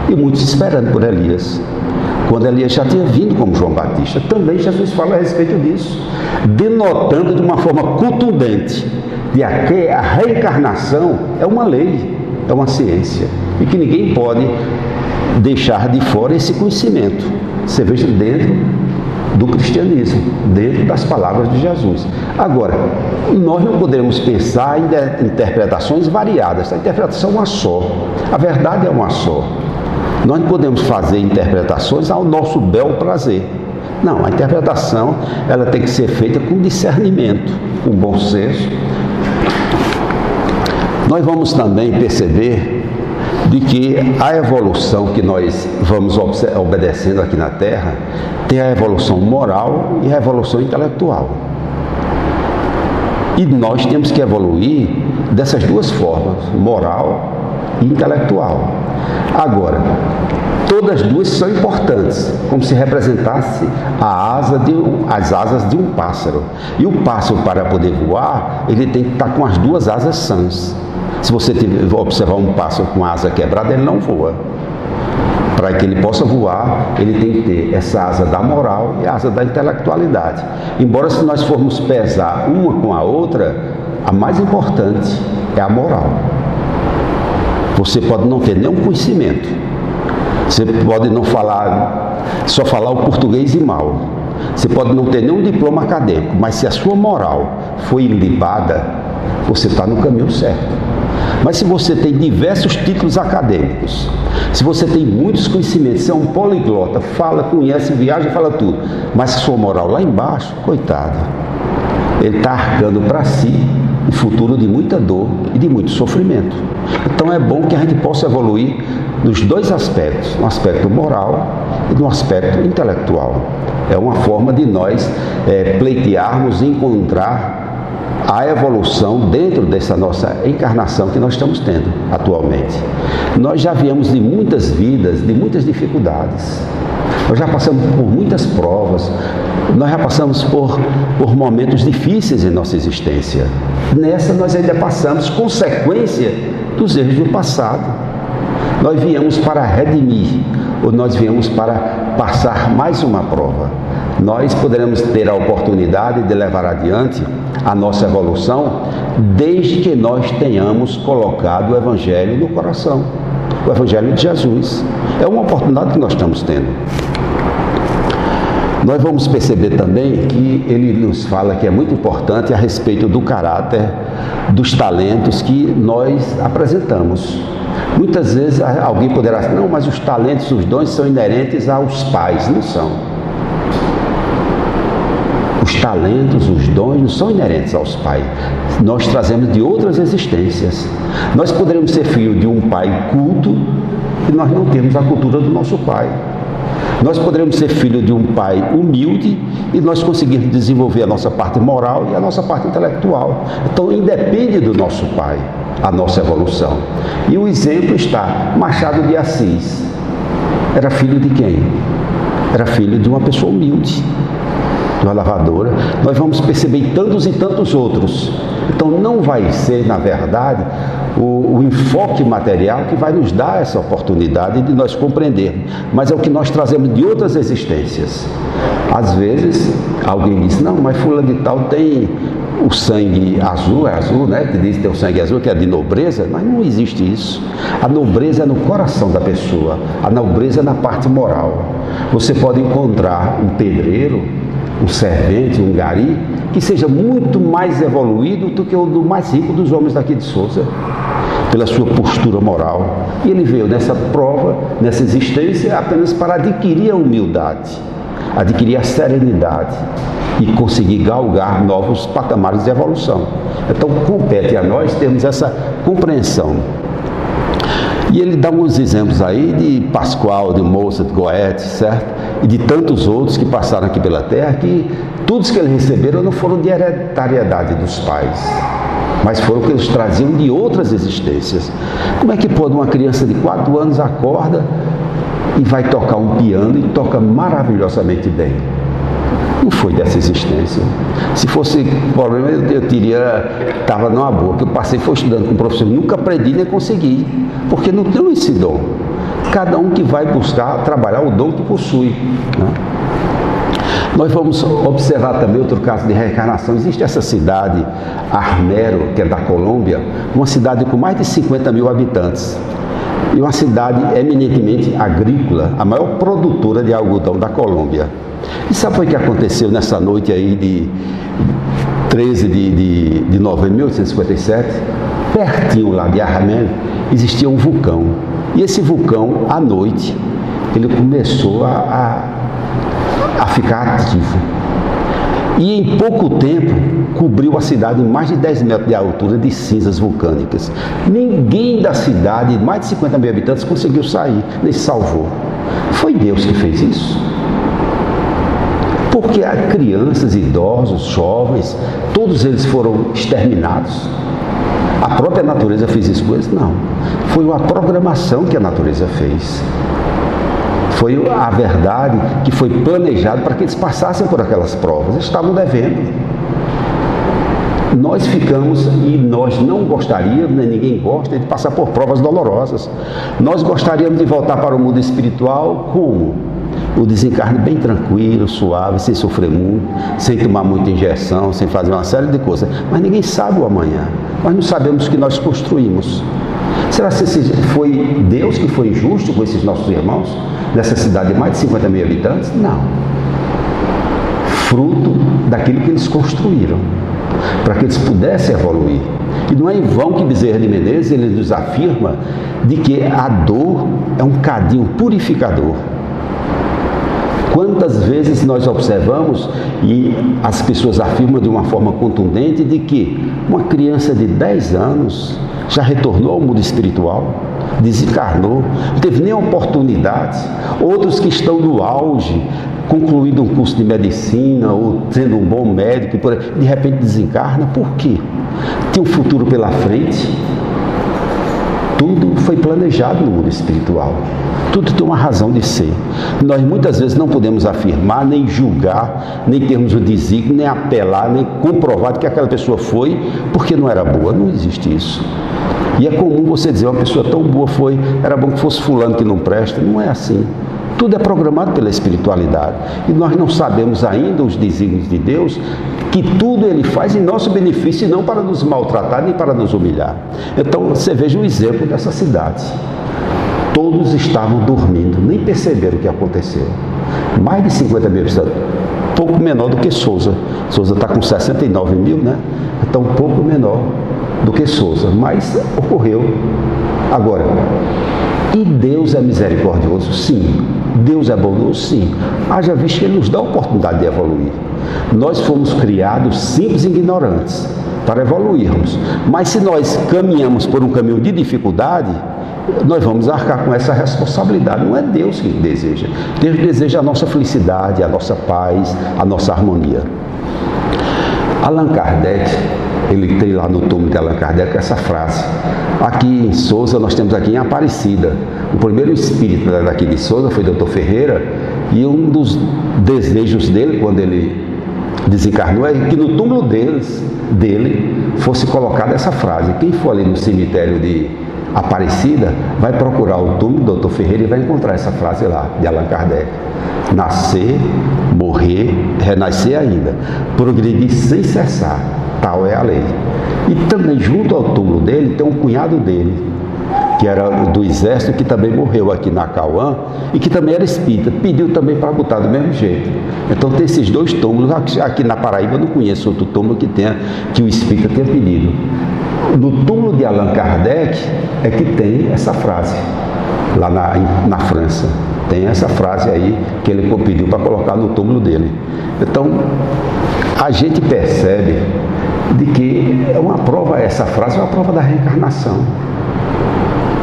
B: E muitos esperando por Elias. Quando Elias já tinha vindo como João Batista, também Jesus fala a respeito disso, denotando de uma forma contundente de que a reencarnação é uma lei, é uma ciência, e que ninguém pode deixar de fora esse conhecimento. Você veja dentro do cristianismo, dentro das palavras de Jesus. Agora, nós não podemos pensar em interpretações variadas. A interpretação é uma só. A verdade é uma só. Nós não podemos fazer interpretações ao nosso bel prazer. Não, a interpretação ela tem que ser feita com discernimento, com bom senso. Nós vamos também perceber de que a evolução que nós vamos obedecendo aqui na Terra tem a evolução moral e a evolução intelectual. E nós temos que evoluir dessas duas formas, moral e intelectual. Agora, todas duas são importantes, como se representasse as asas de um pássaro. E o pássaro, para poder voar, ele tem que estar com as duas asas sãs. Se você observar um pássaro com a asa quebrada, ele não voa. Para que ele possa voar, ele tem que ter essa asa da moral e a asa da intelectualidade. Embora, se nós formos pesar uma com a outra, a mais importante é a moral. Você pode não ter nenhum conhecimento. Você pode não só falar o português e mal. Você pode não ter nenhum diploma acadêmico, mas se a sua moral foi ilibada, você está no caminho certo. Mas se você tem diversos títulos acadêmicos, se você tem muitos conhecimentos, você é um poliglota, fala, conhece, viaja, fala tudo, mas se sua moral lá embaixo, coitado, ele está arcando para si um futuro de muita dor e de muito sofrimento. Então é bom que a gente possa evoluir nos dois aspectos, no aspecto moral e no aspecto intelectual. É uma forma de nós pleitearmos e encontrar a evolução dentro dessa nossa encarnação que nós estamos tendo atualmente. Nós já viemos de muitas vidas, de muitas dificuldades. Nós já passamos por muitas provas, nós já passamos por momentos difíceis em nossa existência. Nessa nós ainda passamos consequência dos erros do passado. Nós viemos para redimir, ou nós viemos para passar mais uma prova. Nós poderemos ter a oportunidade de levar adiante a nossa evolução desde que nós tenhamos colocado o Evangelho no coração, o Evangelho de Jesus. É uma oportunidade que nós estamos tendo. Nós vamos perceber também que ele nos fala que é muito importante a respeito do caráter, dos talentos que nós apresentamos. Muitas vezes alguém poderá dizer, não, mas os talentos, os dons são inerentes aos pais. Não são. Os talentos, os dons não são inerentes aos pais. Nós trazemos de outras existências. Nós poderemos ser filhos de um pai culto e nós não temos a cultura do nosso pai. Nós poderemos ser filhos de um pai humilde e nós conseguirmos desenvolver a nossa parte moral e a nossa parte intelectual. Então, independe do nosso pai a nossa evolução. E o exemplo está, Machado de Assis era filho de quem? Era filho de uma pessoa humilde, de uma lavradora. Nós vamos perceber tantos e tantos outros. Então não vai ser, na verdade, o enfoque material que vai nos dar essa oportunidade de nós compreendermos, mas é o que nós trazemos de outras existências. Às vezes alguém diz, não, mas fulano de tal tem o sangue azul, é azul, né? Que diz que tem o sangue azul, que é de nobreza, mas não existe isso. A nobreza é no coração da pessoa, a nobreza é na parte moral. Você pode encontrar um pedreiro, um servente, um gari, que seja muito mais evoluído do que o do mais rico dos homens daqui de Sousa, pela sua postura moral. E ele veio nessa prova, nessa existência, apenas para adquirir a humildade, adquirir a serenidade e conseguir galgar novos patamares de evolução. Então, compete a nós termos essa compreensão. E ele dá uns exemplos aí de Pascoal, de Mozart, Goethe, certo? E de tantos outros que passaram aqui pela Terra, que todos que eles receberam não foram de hereditariedade dos pais, mas foram que eles traziam de outras existências. Como é que pode uma criança de 4 anos acorda e vai tocar um piano e toca maravilhosamente bem? Não foi dessa existência. Se fosse problema, eu teria, estava numa boa, que eu passei, foi estudando com o professor, nunca aprendi nem consegui, porque não tenho esse dom. Cada um que vai buscar trabalhar o dom que possui, né? Nós vamos observar também outro caso de reencarnação. Existe essa cidade, Armero, que é da Colômbia, uma cidade com mais de 50 mil habitantes. E uma cidade eminentemente agrícola, a maior produtora de algodão da Colômbia. E sabe o que aconteceu nessa noite aí de 13 de novembro de 1857? Pertinho lá de Armero, existia um vulcão. E esse vulcão, à noite, ele começou a ficar ativo. E em pouco tempo, cobriu a cidade em mais de 10 metros de altura de cinzas vulcânicas. Ninguém da cidade, mais de 50 mil habitantes, conseguiu sair, nem se salvou. Foi Deus que fez isso. Porque há crianças, idosos, jovens, todos eles foram exterminados. A própria natureza fez isso com eles? Não. Foi uma programação que a natureza fez. Foi a verdade que foi planejado para que eles passassem por aquelas provas. Eles estavam devendo. nós ficamos, e nós não gostaríamos, nem ninguém gosta, de passar por provas dolorosas. Nós gostaríamos de voltar para o mundo espiritual como? O desencarne bem tranquilo, suave, sem sofrer muito, sem tomar muita injeção, sem fazer uma série de coisas. Mas ninguém sabe o amanhã. Nós não sabemos o que nós construímos. Será que foi Deus que foi injusto com esses nossos irmãos? Nessa cidade de mais de 50 mil habitantes? Não. Fruto daquilo que eles construíram, para que eles pudessem evoluir. E não é em vão que Bezerra de Menezes ele nos afirma de que a dor é um cadinho purificador. Quantas vezes nós observamos e as pessoas afirmam de uma forma contundente de que uma criança de 10 anos já retornou ao mundo espiritual, desencarnou, não teve nem oportunidade. Outros que estão no auge, concluído um curso de medicina ou sendo um bom médico, de repente desencarna. Por quê? Tem um futuro pela frente. Tudo foi planejado no mundo espiritual. Tudo tem uma razão de ser. Nós muitas vezes não podemos afirmar, nem julgar, nem termos o desígnio, nem apelar, nem comprovar que aquela pessoa foi porque não era boa. Não existe isso. E é comum você dizer, uma pessoa tão boa foi, era bom que fosse fulano que não presta. Não é assim. Tudo é programado pela espiritualidade. E nós não sabemos ainda os desígnios de Deus, que tudo Ele faz em nosso benefício e não para nos maltratar nem para nos humilhar. Então você veja o exemplo dessa cidade. Todos estavam dormindo, nem perceberam o que aconteceu. Mais de 50 mil habitantes, pouco menor do que Sousa. Sousa está com 69 mil, né? Então um pouco menor do que Sousa, mas ocorreu. Agora, e Deus é misericordioso? Sim. Deus é bondoso? Sim. Haja visto que Ele nos dá a oportunidade de evoluir. Nós fomos criados simples e ignorantes para evoluirmos. Mas se nós caminhamos por um caminho de dificuldade, nós vamos arcar com essa responsabilidade. Não é Deus que deseja. Deus deseja a nossa felicidade, a nossa paz, a nossa harmonia. Allan Kardec, ele tem lá no túmulo de Allan Kardec essa frase. Aqui em Sousa, nós temos aqui em Aparecida. O primeiro espírita daqui de Sousa foi Dr. Ferreira, e um dos desejos dele, quando ele desencarnou, é que no túmulo dele fosse colocada essa frase. Quem for ali no cemitério de Aparecida, vai procurar o túmulo do Dr. Ferreira e vai encontrar essa frase lá, de Allan Kardec. Nascer, morrer, renascer ainda, progredir sem cessar, tal é a lei. E também junto ao túmulo dele tem um cunhado dele, que era do exército, que também morreu aqui na Cauã e que também era espírita, pediu também para botar do mesmo jeito. Então tem esses dois túmulos. Aqui na Paraíba eu não conheço outro túmulo que o espírita tenha pedido. No túmulo de Allan Kardec é que tem essa frase, lá na França. Tem essa frase aí que ele pediu para colocar no túmulo dele. Então, a gente percebe de que é uma prova, essa frase é uma prova da reencarnação.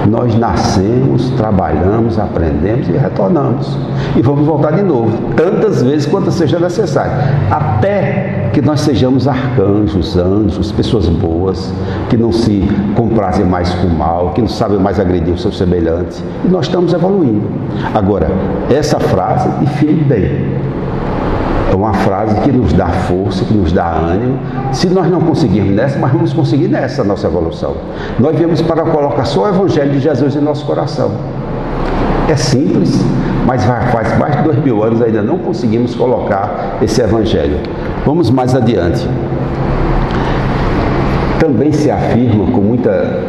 B: Nós nascemos, trabalhamos, aprendemos e retornamos. E vamos voltar de novo, tantas vezes quanto seja necessário. Até que nós sejamos arcanjos, anjos, pessoas boas, que não se comprazem mais com o mal, que não sabem mais agredir o seu semelhante. E nós estamos evoluindo. Agora, essa frase define bem. É uma frase que nos dá força, que nos dá ânimo. Se nós não conseguirmos nessa, mas vamos conseguir nessa nossa evolução. Nós viemos para colocar só o Evangelho de Jesus em nosso coração. É simples, mas faz mais de 2000 anos ainda não conseguimos colocar esse Evangelho. Vamos mais adiante. Também se afirma com muita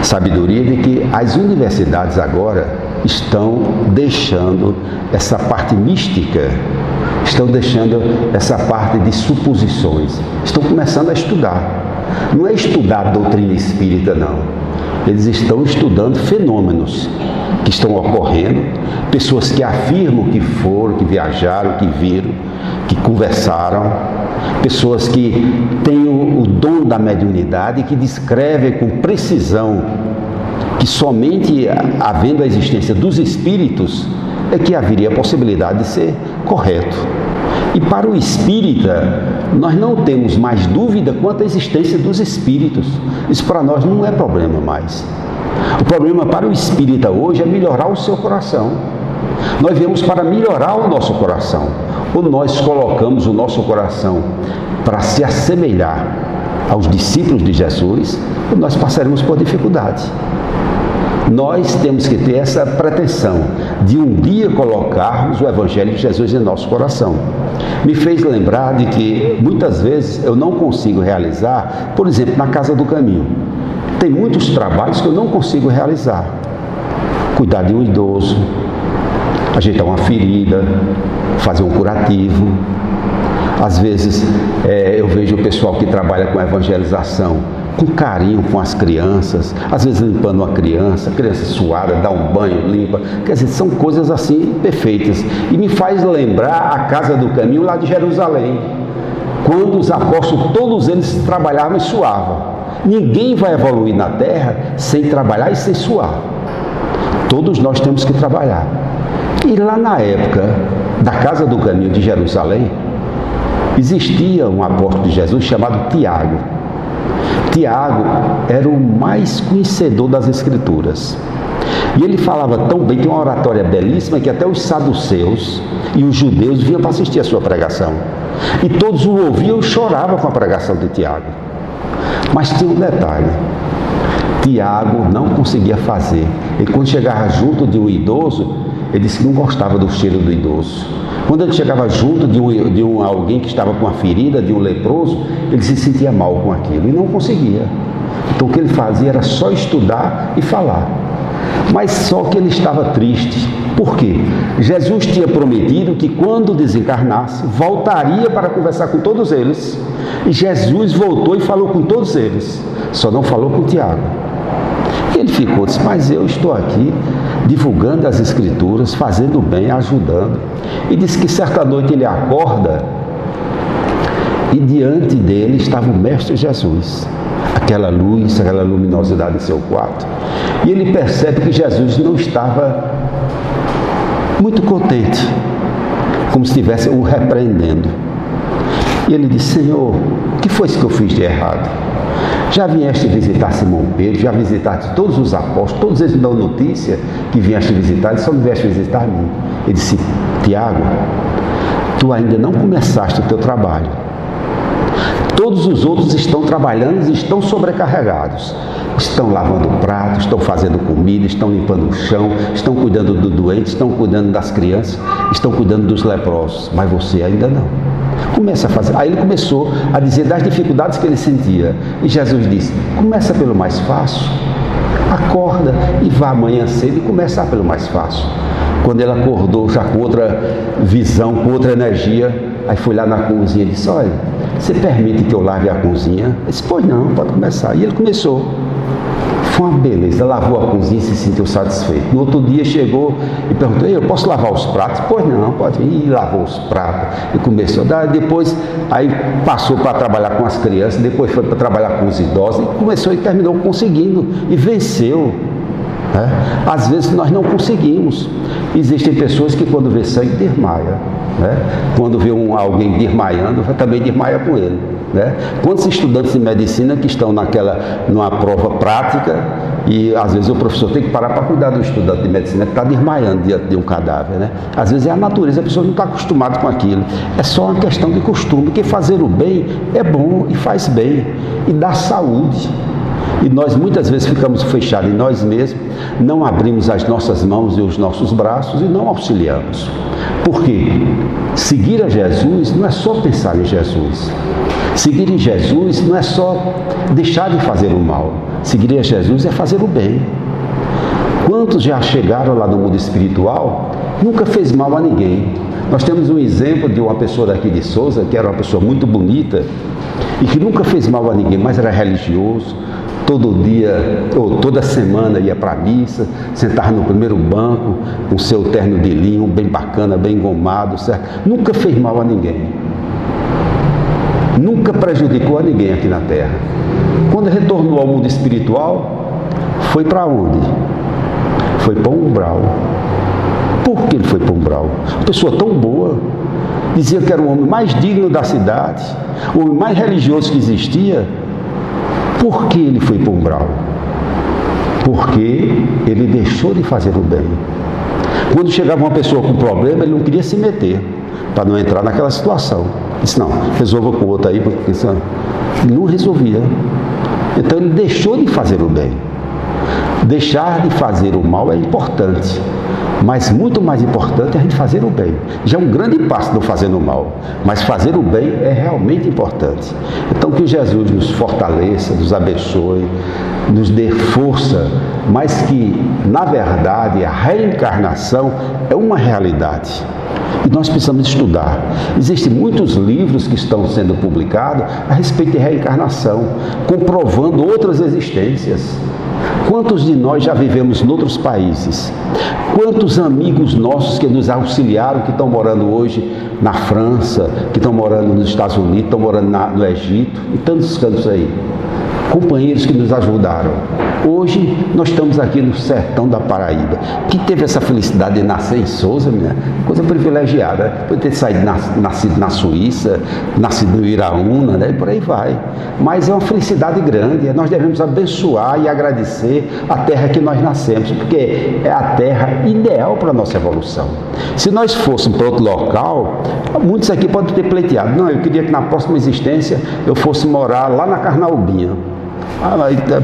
B: sabedoria de que as universidades agora estão deixando essa parte mística, estão deixando essa parte de suposições, estão começando a estudar. Não é estudar a doutrina espírita, não. Eles estão estudando fenômenos que estão ocorrendo, pessoas que afirmam que foram, que viajaram, que viram, que conversaram, pessoas que têm o dom da mediunidade e que descrevem com precisão que somente havendo a existência dos espíritos é que haveria a possibilidade de ser correto. E para o espírita, nós não temos mais dúvida quanto à existência dos espíritos. Isso para nós não é problema mais. O problema para o espírita hoje é melhorar o seu coração. Nós viemos para melhorar o nosso coração. Ou nós colocamos o nosso coração para se assemelhar aos discípulos de Jesus, nós passaremos por dificuldades. Nós temos que ter essa pretensão de um dia colocarmos o Evangelho de Jesus em nosso coração. Me fez lembrar de que muitas vezes eu não consigo realizar, por exemplo, na Casa do Caminho. Tem muitos trabalhos que eu não consigo realizar. Cuidar de um idoso, ajeitar uma ferida, fazer um curativo. Às vezes eu vejo o pessoal que trabalha com evangelização com carinho com as crianças, às vezes limpando uma criança suada, dá um banho, limpa. Quer dizer, são coisas assim perfeitas. E me faz lembrar a Casa do Caminho lá de Jerusalém, quando os apóstolos, todos eles trabalhavam e suavam. Ninguém vai evoluir na terra sem trabalhar e sem suar. Todos nós temos que trabalhar. E lá na época da Casa do Caminho de Jerusalém, existia um apóstolo de Jesus chamado Tiago. Tiago era o mais conhecedor das Escrituras. E ele falava tão bem, tinha uma oratória belíssima, que até os saduceus e os judeus vinham para assistir a sua pregação. E todos o ouviam e choravam com a pregação de Tiago. Mas tinha um detalhe: Tiago não conseguia fazer. E quando chegava junto de um idoso, ele disse que não gostava do cheiro do idoso. Quando ele chegava junto de alguém que estava com uma ferida, de um leproso, ele se sentia mal com aquilo e não conseguia. Então o que ele fazia era só estudar e falar. Mas só que ele estava triste. Por quê? Jesus tinha prometido que quando desencarnasse, voltaria para conversar com todos eles. E Jesus voltou e falou com todos eles, só não falou com Tiago. Ele ficou, disse, mas eu estou aqui divulgando as Escrituras, fazendo bem, ajudando. E disse que certa noite ele acorda e diante dele estava o Mestre Jesus. Aquela luz, aquela luminosidade em seu quarto. E ele percebe que Jesus não estava muito contente, como se estivesse o repreendendo. E ele disse, Senhor, o que foi isso que eu fiz de errado? Já vieste visitar Simão Pedro, já visitaste todos os apóstolos, todos eles dão notícia que vieste visitar, e só não vieste visitar a mim. Ele disse, Tiago, tu ainda não começaste o teu trabalho. Todos os outros estão trabalhando e estão sobrecarregados. Estão lavando prato, estão fazendo comida, estão limpando o chão, estão cuidando do doente, estão cuidando das crianças, estão cuidando dos leprosos, mas você ainda não. Começa a fazer. Aí ele começou a dizer das dificuldades que ele sentia. E Jesus disse, começa pelo mais fácil. Acorda e vá amanhã cedo e começa pelo mais fácil. Quando ele acordou já com outra visão, com outra energia, aí foi lá na cozinha e disse, olha, você permite que eu lave a cozinha? Ele disse, pois não, pode começar. E ele começou. Foi uma beleza, lavou a cozinha e se sentiu satisfeito. No outro dia chegou e perguntou, eu posso lavar os pratos? Pois não, pode ir. E lavou os pratos e começou. Depois, aí passou para trabalhar com as crianças, depois foi para trabalhar com os idosos e começou e terminou conseguindo e venceu. Às vezes nós não conseguimos. Existem pessoas que quando vê sangue desmaia, quando vê alguém desmaiando, também desmaia com ele. Quantos estudantes de medicina que estão numa prova prática e às vezes o professor tem que parar para cuidar do estudante de medicina que está desmaiando diante de um cadáver. Às vezes é a natureza, a pessoa não está acostumada com aquilo. É só uma questão de costume, porque fazer o bem é bom e faz bem e dá saúde. E nós muitas vezes ficamos fechados em nós mesmos, não abrimos as nossas mãos e os nossos braços e não auxiliamos. Por quê? Seguir a Jesus não é só pensar em Jesus. Seguir em Jesus não é só deixar de fazer o mal. Seguir a Jesus é fazer o bem. Quantos já chegaram lá no mundo espiritual, nunca fez mal a ninguém? Nós temos um exemplo de uma pessoa daqui de Souza, que era uma pessoa muito bonita e que nunca fez mal a ninguém, mas era religioso. Todo dia, ou toda semana ia para a missa, sentava no primeiro banco, com seu terno de linho, bem bacana, bem engomado, certo? Nunca fez mal a ninguém. Nunca prejudicou a ninguém aqui na Terra. Quando retornou ao mundo espiritual, foi para onde? Foi para o umbral. Por que ele foi para o umbral? Uma pessoa tão boa, dizia que era o homem mais digno da cidade, o homem mais religioso que existia. Por que ele foi para o umbral? Porque ele deixou de fazer o bem. Quando chegava uma pessoa com problema, ele não queria se meter, para não entrar naquela situação. Disse, não, resolva com o outro aí, porque Ele não resolvia. Então ele deixou de fazer o bem. Deixar de fazer o mal é importante, mas muito mais importante é a gente fazer o bem. Já é um grande passo não fazendo o mal, mas fazer o bem é realmente importante. Então que Jesus nos fortaleça, nos abençoe, nos dê força, mas que, na verdade, a reencarnação é uma realidade. E nós precisamos estudar. Existem muitos livros que estão sendo publicados a respeito de reencarnação, comprovando outras existências. Quantos de nós já vivemos em outros países? Quantos amigos nossos que nos auxiliaram, que estão morando hoje na França, que estão morando nos Estados Unidos, estão morando no Egito, em tantos cantos aí? Companheiros que nos ajudaram. Hoje nós estamos aqui no sertão da Paraíba. Que teve essa felicidade de nascer em Sousa, minha coisa privilegiada. Pode ter nascido na Suíça, nascido no Iraúna, né? E por aí vai. Mas é uma felicidade grande. Nós devemos abençoar e agradecer a terra que nós nascemos, porque é a terra ideal para a nossa evolução. Se nós fôssemos para outro local, muitos aqui podem ter pleiteado. Não, eu queria que na próxima existência eu fosse morar lá na Carnaubinha.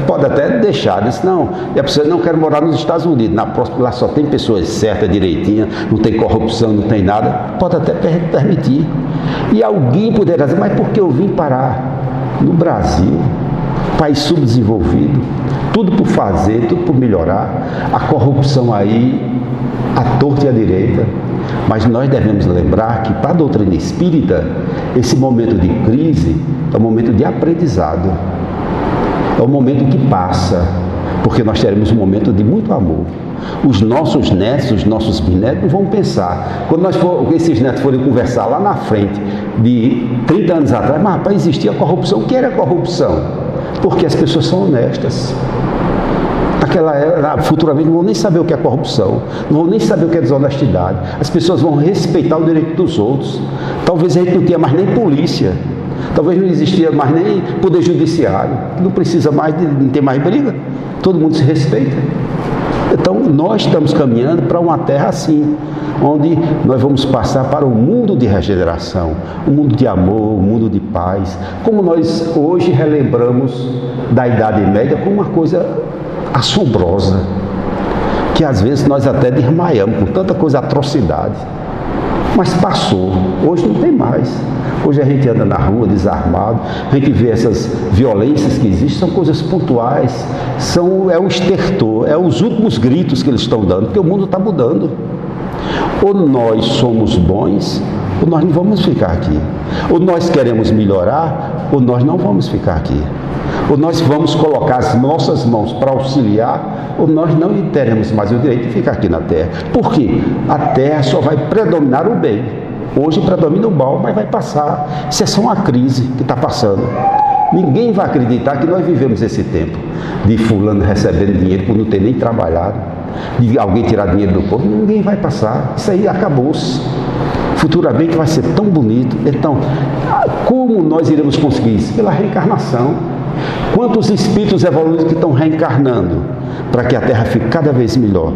B: Pode até deixar, disse, não, e a pessoa não quer morar nos Estados Unidos, na próxima lá só tem pessoas certas, direitinhas, não tem corrupção, não tem nada, pode até permitir. E alguém poderá dizer, mas por que eu vim parar no Brasil, país subdesenvolvido, tudo por fazer, tudo por melhorar, a corrupção aí, à torta e à direita. Mas nós devemos lembrar que para a doutrina espírita, esse momento de crise é um momento de aprendizado. É um momento que passa, porque nós teremos um momento de muito amor. Os nossos netos, os nossos bisnetos não vão pensar. Quando esses netos forem conversar lá na frente, de 30 anos atrás, mas rapaz, existia corrupção. O que era corrupção? Porque as pessoas são honestas. Futuramente não vão nem saber o que é corrupção, não vão nem saber o que é desonestidade. As pessoas vão respeitar o direito dos outros. Talvez a gente não tenha mais nem polícia. Talvez não existia mais nem poder judiciário, não precisa mais não ter mais briga, todo mundo se respeita. Então nós estamos caminhando para uma terra assim, onde nós vamos passar para um mundo de regeneração, um mundo de amor, um mundo de paz, como nós hoje relembramos da Idade Média como uma coisa assombrosa, que às vezes nós até desmaiamos com tanta coisa, atrocidade. Mas passou, hoje não tem mais. Hoje a gente anda na rua desarmado, a gente vê essas violências que existem, são coisas pontuais, é o estertor, é os últimos gritos que eles estão dando, porque o mundo está mudando. Ou nós somos bons, ou nós não vamos ficar aqui. Ou nós queremos melhorar, ou nós não vamos ficar aqui. Ou nós vamos colocar as nossas mãos para auxiliar, ou nós não teremos mais o direito de ficar aqui na Terra. Por quê? A Terra só vai predominar o bem. Hoje predomina o mal, mas vai passar. Isso é só uma crise que está passando. Ninguém vai acreditar que nós vivemos esse tempo de fulano recebendo dinheiro por não ter nem trabalhado, de alguém tirar dinheiro do povo. Ninguém vai passar. Isso aí acabou-se. Futuramente vai ser tão bonito. Então, como nós iremos conseguir isso? Pela reencarnação. Quantos espíritos evoluídos que estão reencarnando para que a Terra fique cada vez melhor?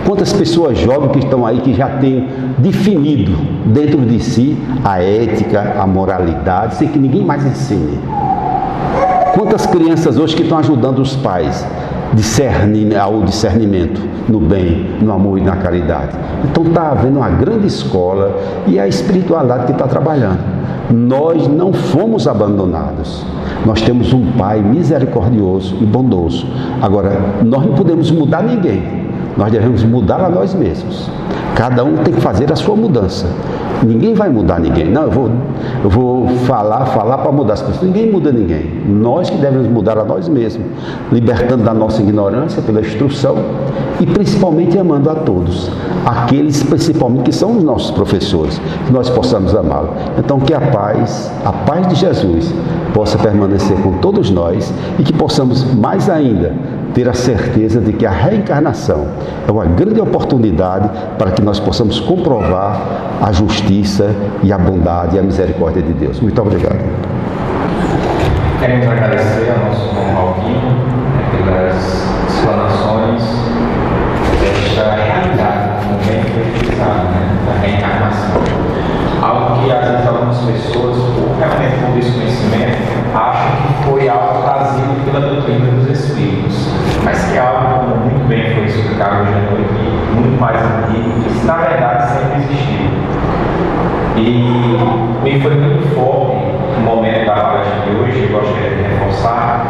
B: Quantas pessoas jovens que estão aí que já têm definido dentro de si a ética, a moralidade, sem que ninguém mais ensine? Quantas crianças hoje que estão ajudando os pais ao discernimento no bem, no amor e na caridade? Então está havendo uma grande escola e é a espiritualidade que está trabalhando. Nós não fomos abandonados. Nós temos um Pai misericordioso e bondoso. Agora, nós não podemos mudar ninguém. Nós devemos mudar a nós mesmos. Cada um tem que fazer a sua mudança. Ninguém vai mudar ninguém. Não, eu vou falar para mudar as pessoas. Ninguém muda ninguém. Nós que devemos mudar a nós mesmos, libertando da nossa ignorância pela instrução e principalmente amando a todos. Aqueles principalmente que são os nossos professores, que nós possamos amá-los. Então que a paz de Jesus possa permanecer com todos nós e que possamos mais ainda ter a certeza de que a reencarnação é uma grande oportunidade para que nós possamos comprovar a justiça e a bondade e a misericórdia de Deus. Muito obrigado.
A: Queremos agradecer ao nosso irmão Alquino pelas explanações desta realidade, do momento precisado, da reencarnação. Algo que às vezes algumas pessoas, realmente por desconhecimento, acham que explicar hoje à noite, muito mais antigo, que isso na verdade sempre existiu. E me foi muito forte no momento da palestra de hoje, eu gostaria de reforçar,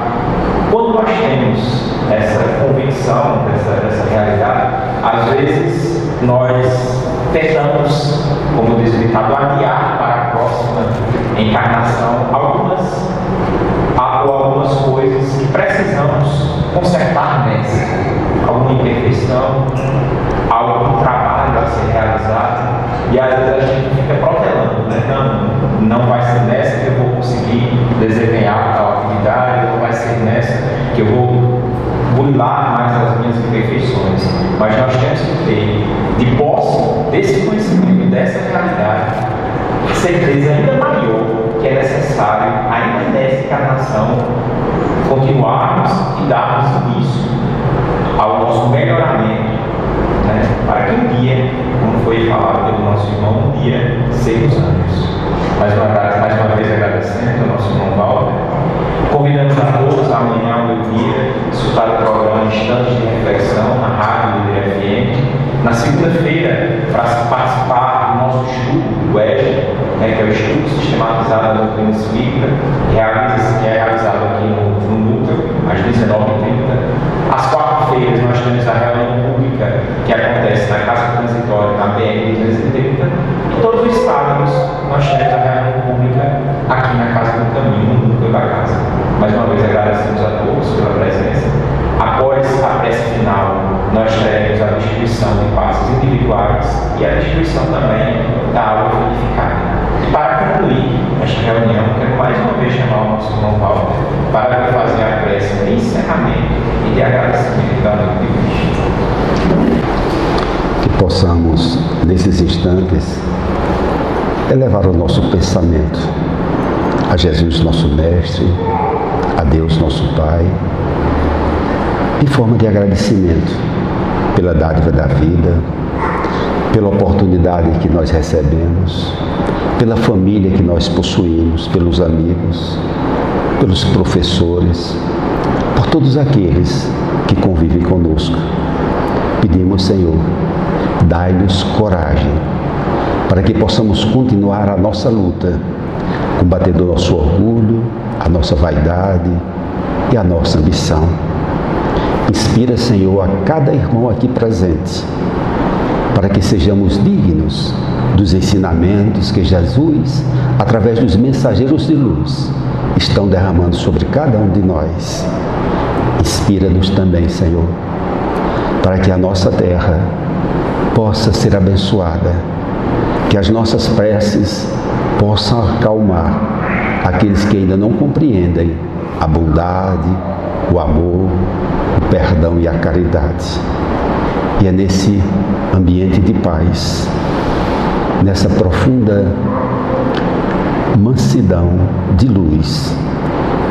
A: quando nós temos essa convicção dessa realidade, às vezes nós tentamos, como diz o ditado, adiar para a próxima encarnação algumas coisas que precisamos consertar nessa, alguma imperfeição, algum trabalho a ser realizado, e às vezes a gente fica protelando, né? Não vai ser nessa que eu vou conseguir desempenhar tal atividade, não vai ser nessa que eu vou burlar mais as minhas imperfeições. Mas nós temos que ter, de posse desse conhecimento, dessa realidade, certeza ainda maior que é necessário, ainda nessa encarnação, continuarmos e darmos início ao nosso melhoramento, né? Para que um dia, como foi falado pelo nosso irmão, um dia sermos anjos. Mais uma vez agradecendo ao nosso irmão Walter. Convidamos a todos amanhã ao meio-dia escutar o programa Instantes de Reflexão na Rádio Líder FM. Na segunda-feira, para participar do nosso estudo, o EJA, que é o Estudo Sistematizado da Doutrina Espírita, que é realizado aqui no Núcleo, às 19h30. Às quarta-feiras, nós temos a reunião pública que acontece na Casa Transitória, na BR 230. E todos os sábados, nós temos a reunião pública aqui na Casa do Caminho, no Núcleo da Casa. Mais uma vez, agradecemos a todos pela presença. Após a prece final, nós teremos a distribuição de passos individuais e a distribuição também da aula unificada. E para concluir esta reunião, quero mais uma vez chamar o nosso irmão Paulo para fazer a prece de encerramento e de agradecimento da noite de hoje.
B: Que possamos, nesses instantes, elevar o nosso pensamento a Jesus, nosso Mestre, a Deus, nosso Pai, em forma de agradecimento pela dádiva da vida, pela oportunidade que nós recebemos, pela família que nós possuímos, pelos amigos, pelos professores, por todos aqueles que convivem conosco. Pedimos, Senhor, dai-nos coragem para que possamos continuar a nossa luta, combatendo o nosso orgulho, a nossa vaidade e a nossa ambição. Inspira, Senhor, a cada irmão aqui presente, para que sejamos dignos dos ensinamentos que Jesus, através dos mensageiros de luz, estão derramando sobre cada um de nós. Inspira-nos também, Senhor, para que a nossa terra possa ser abençoada, que as nossas preces possam acalmar aqueles que ainda não compreendem a bondade, o amor, o perdão e a caridade. E é nesse ambiente de paz, nessa profunda mansidão de luz,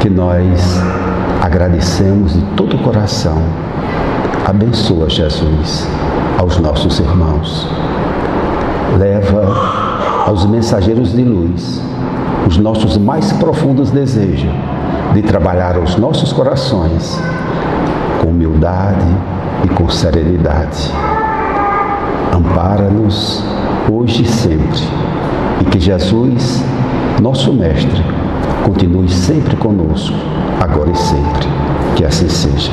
B: que nós agradecemos de todo o coração. Abençoa, Jesus, aos nossos irmãos. Leva aos mensageiros de luz os nossos mais profundos desejos de trabalhar os nossos corações com humildade e com serenidade. Ampara-nos hoje e sempre, e que Jesus, nosso Mestre, continue sempre conosco, agora e sempre. Que assim seja.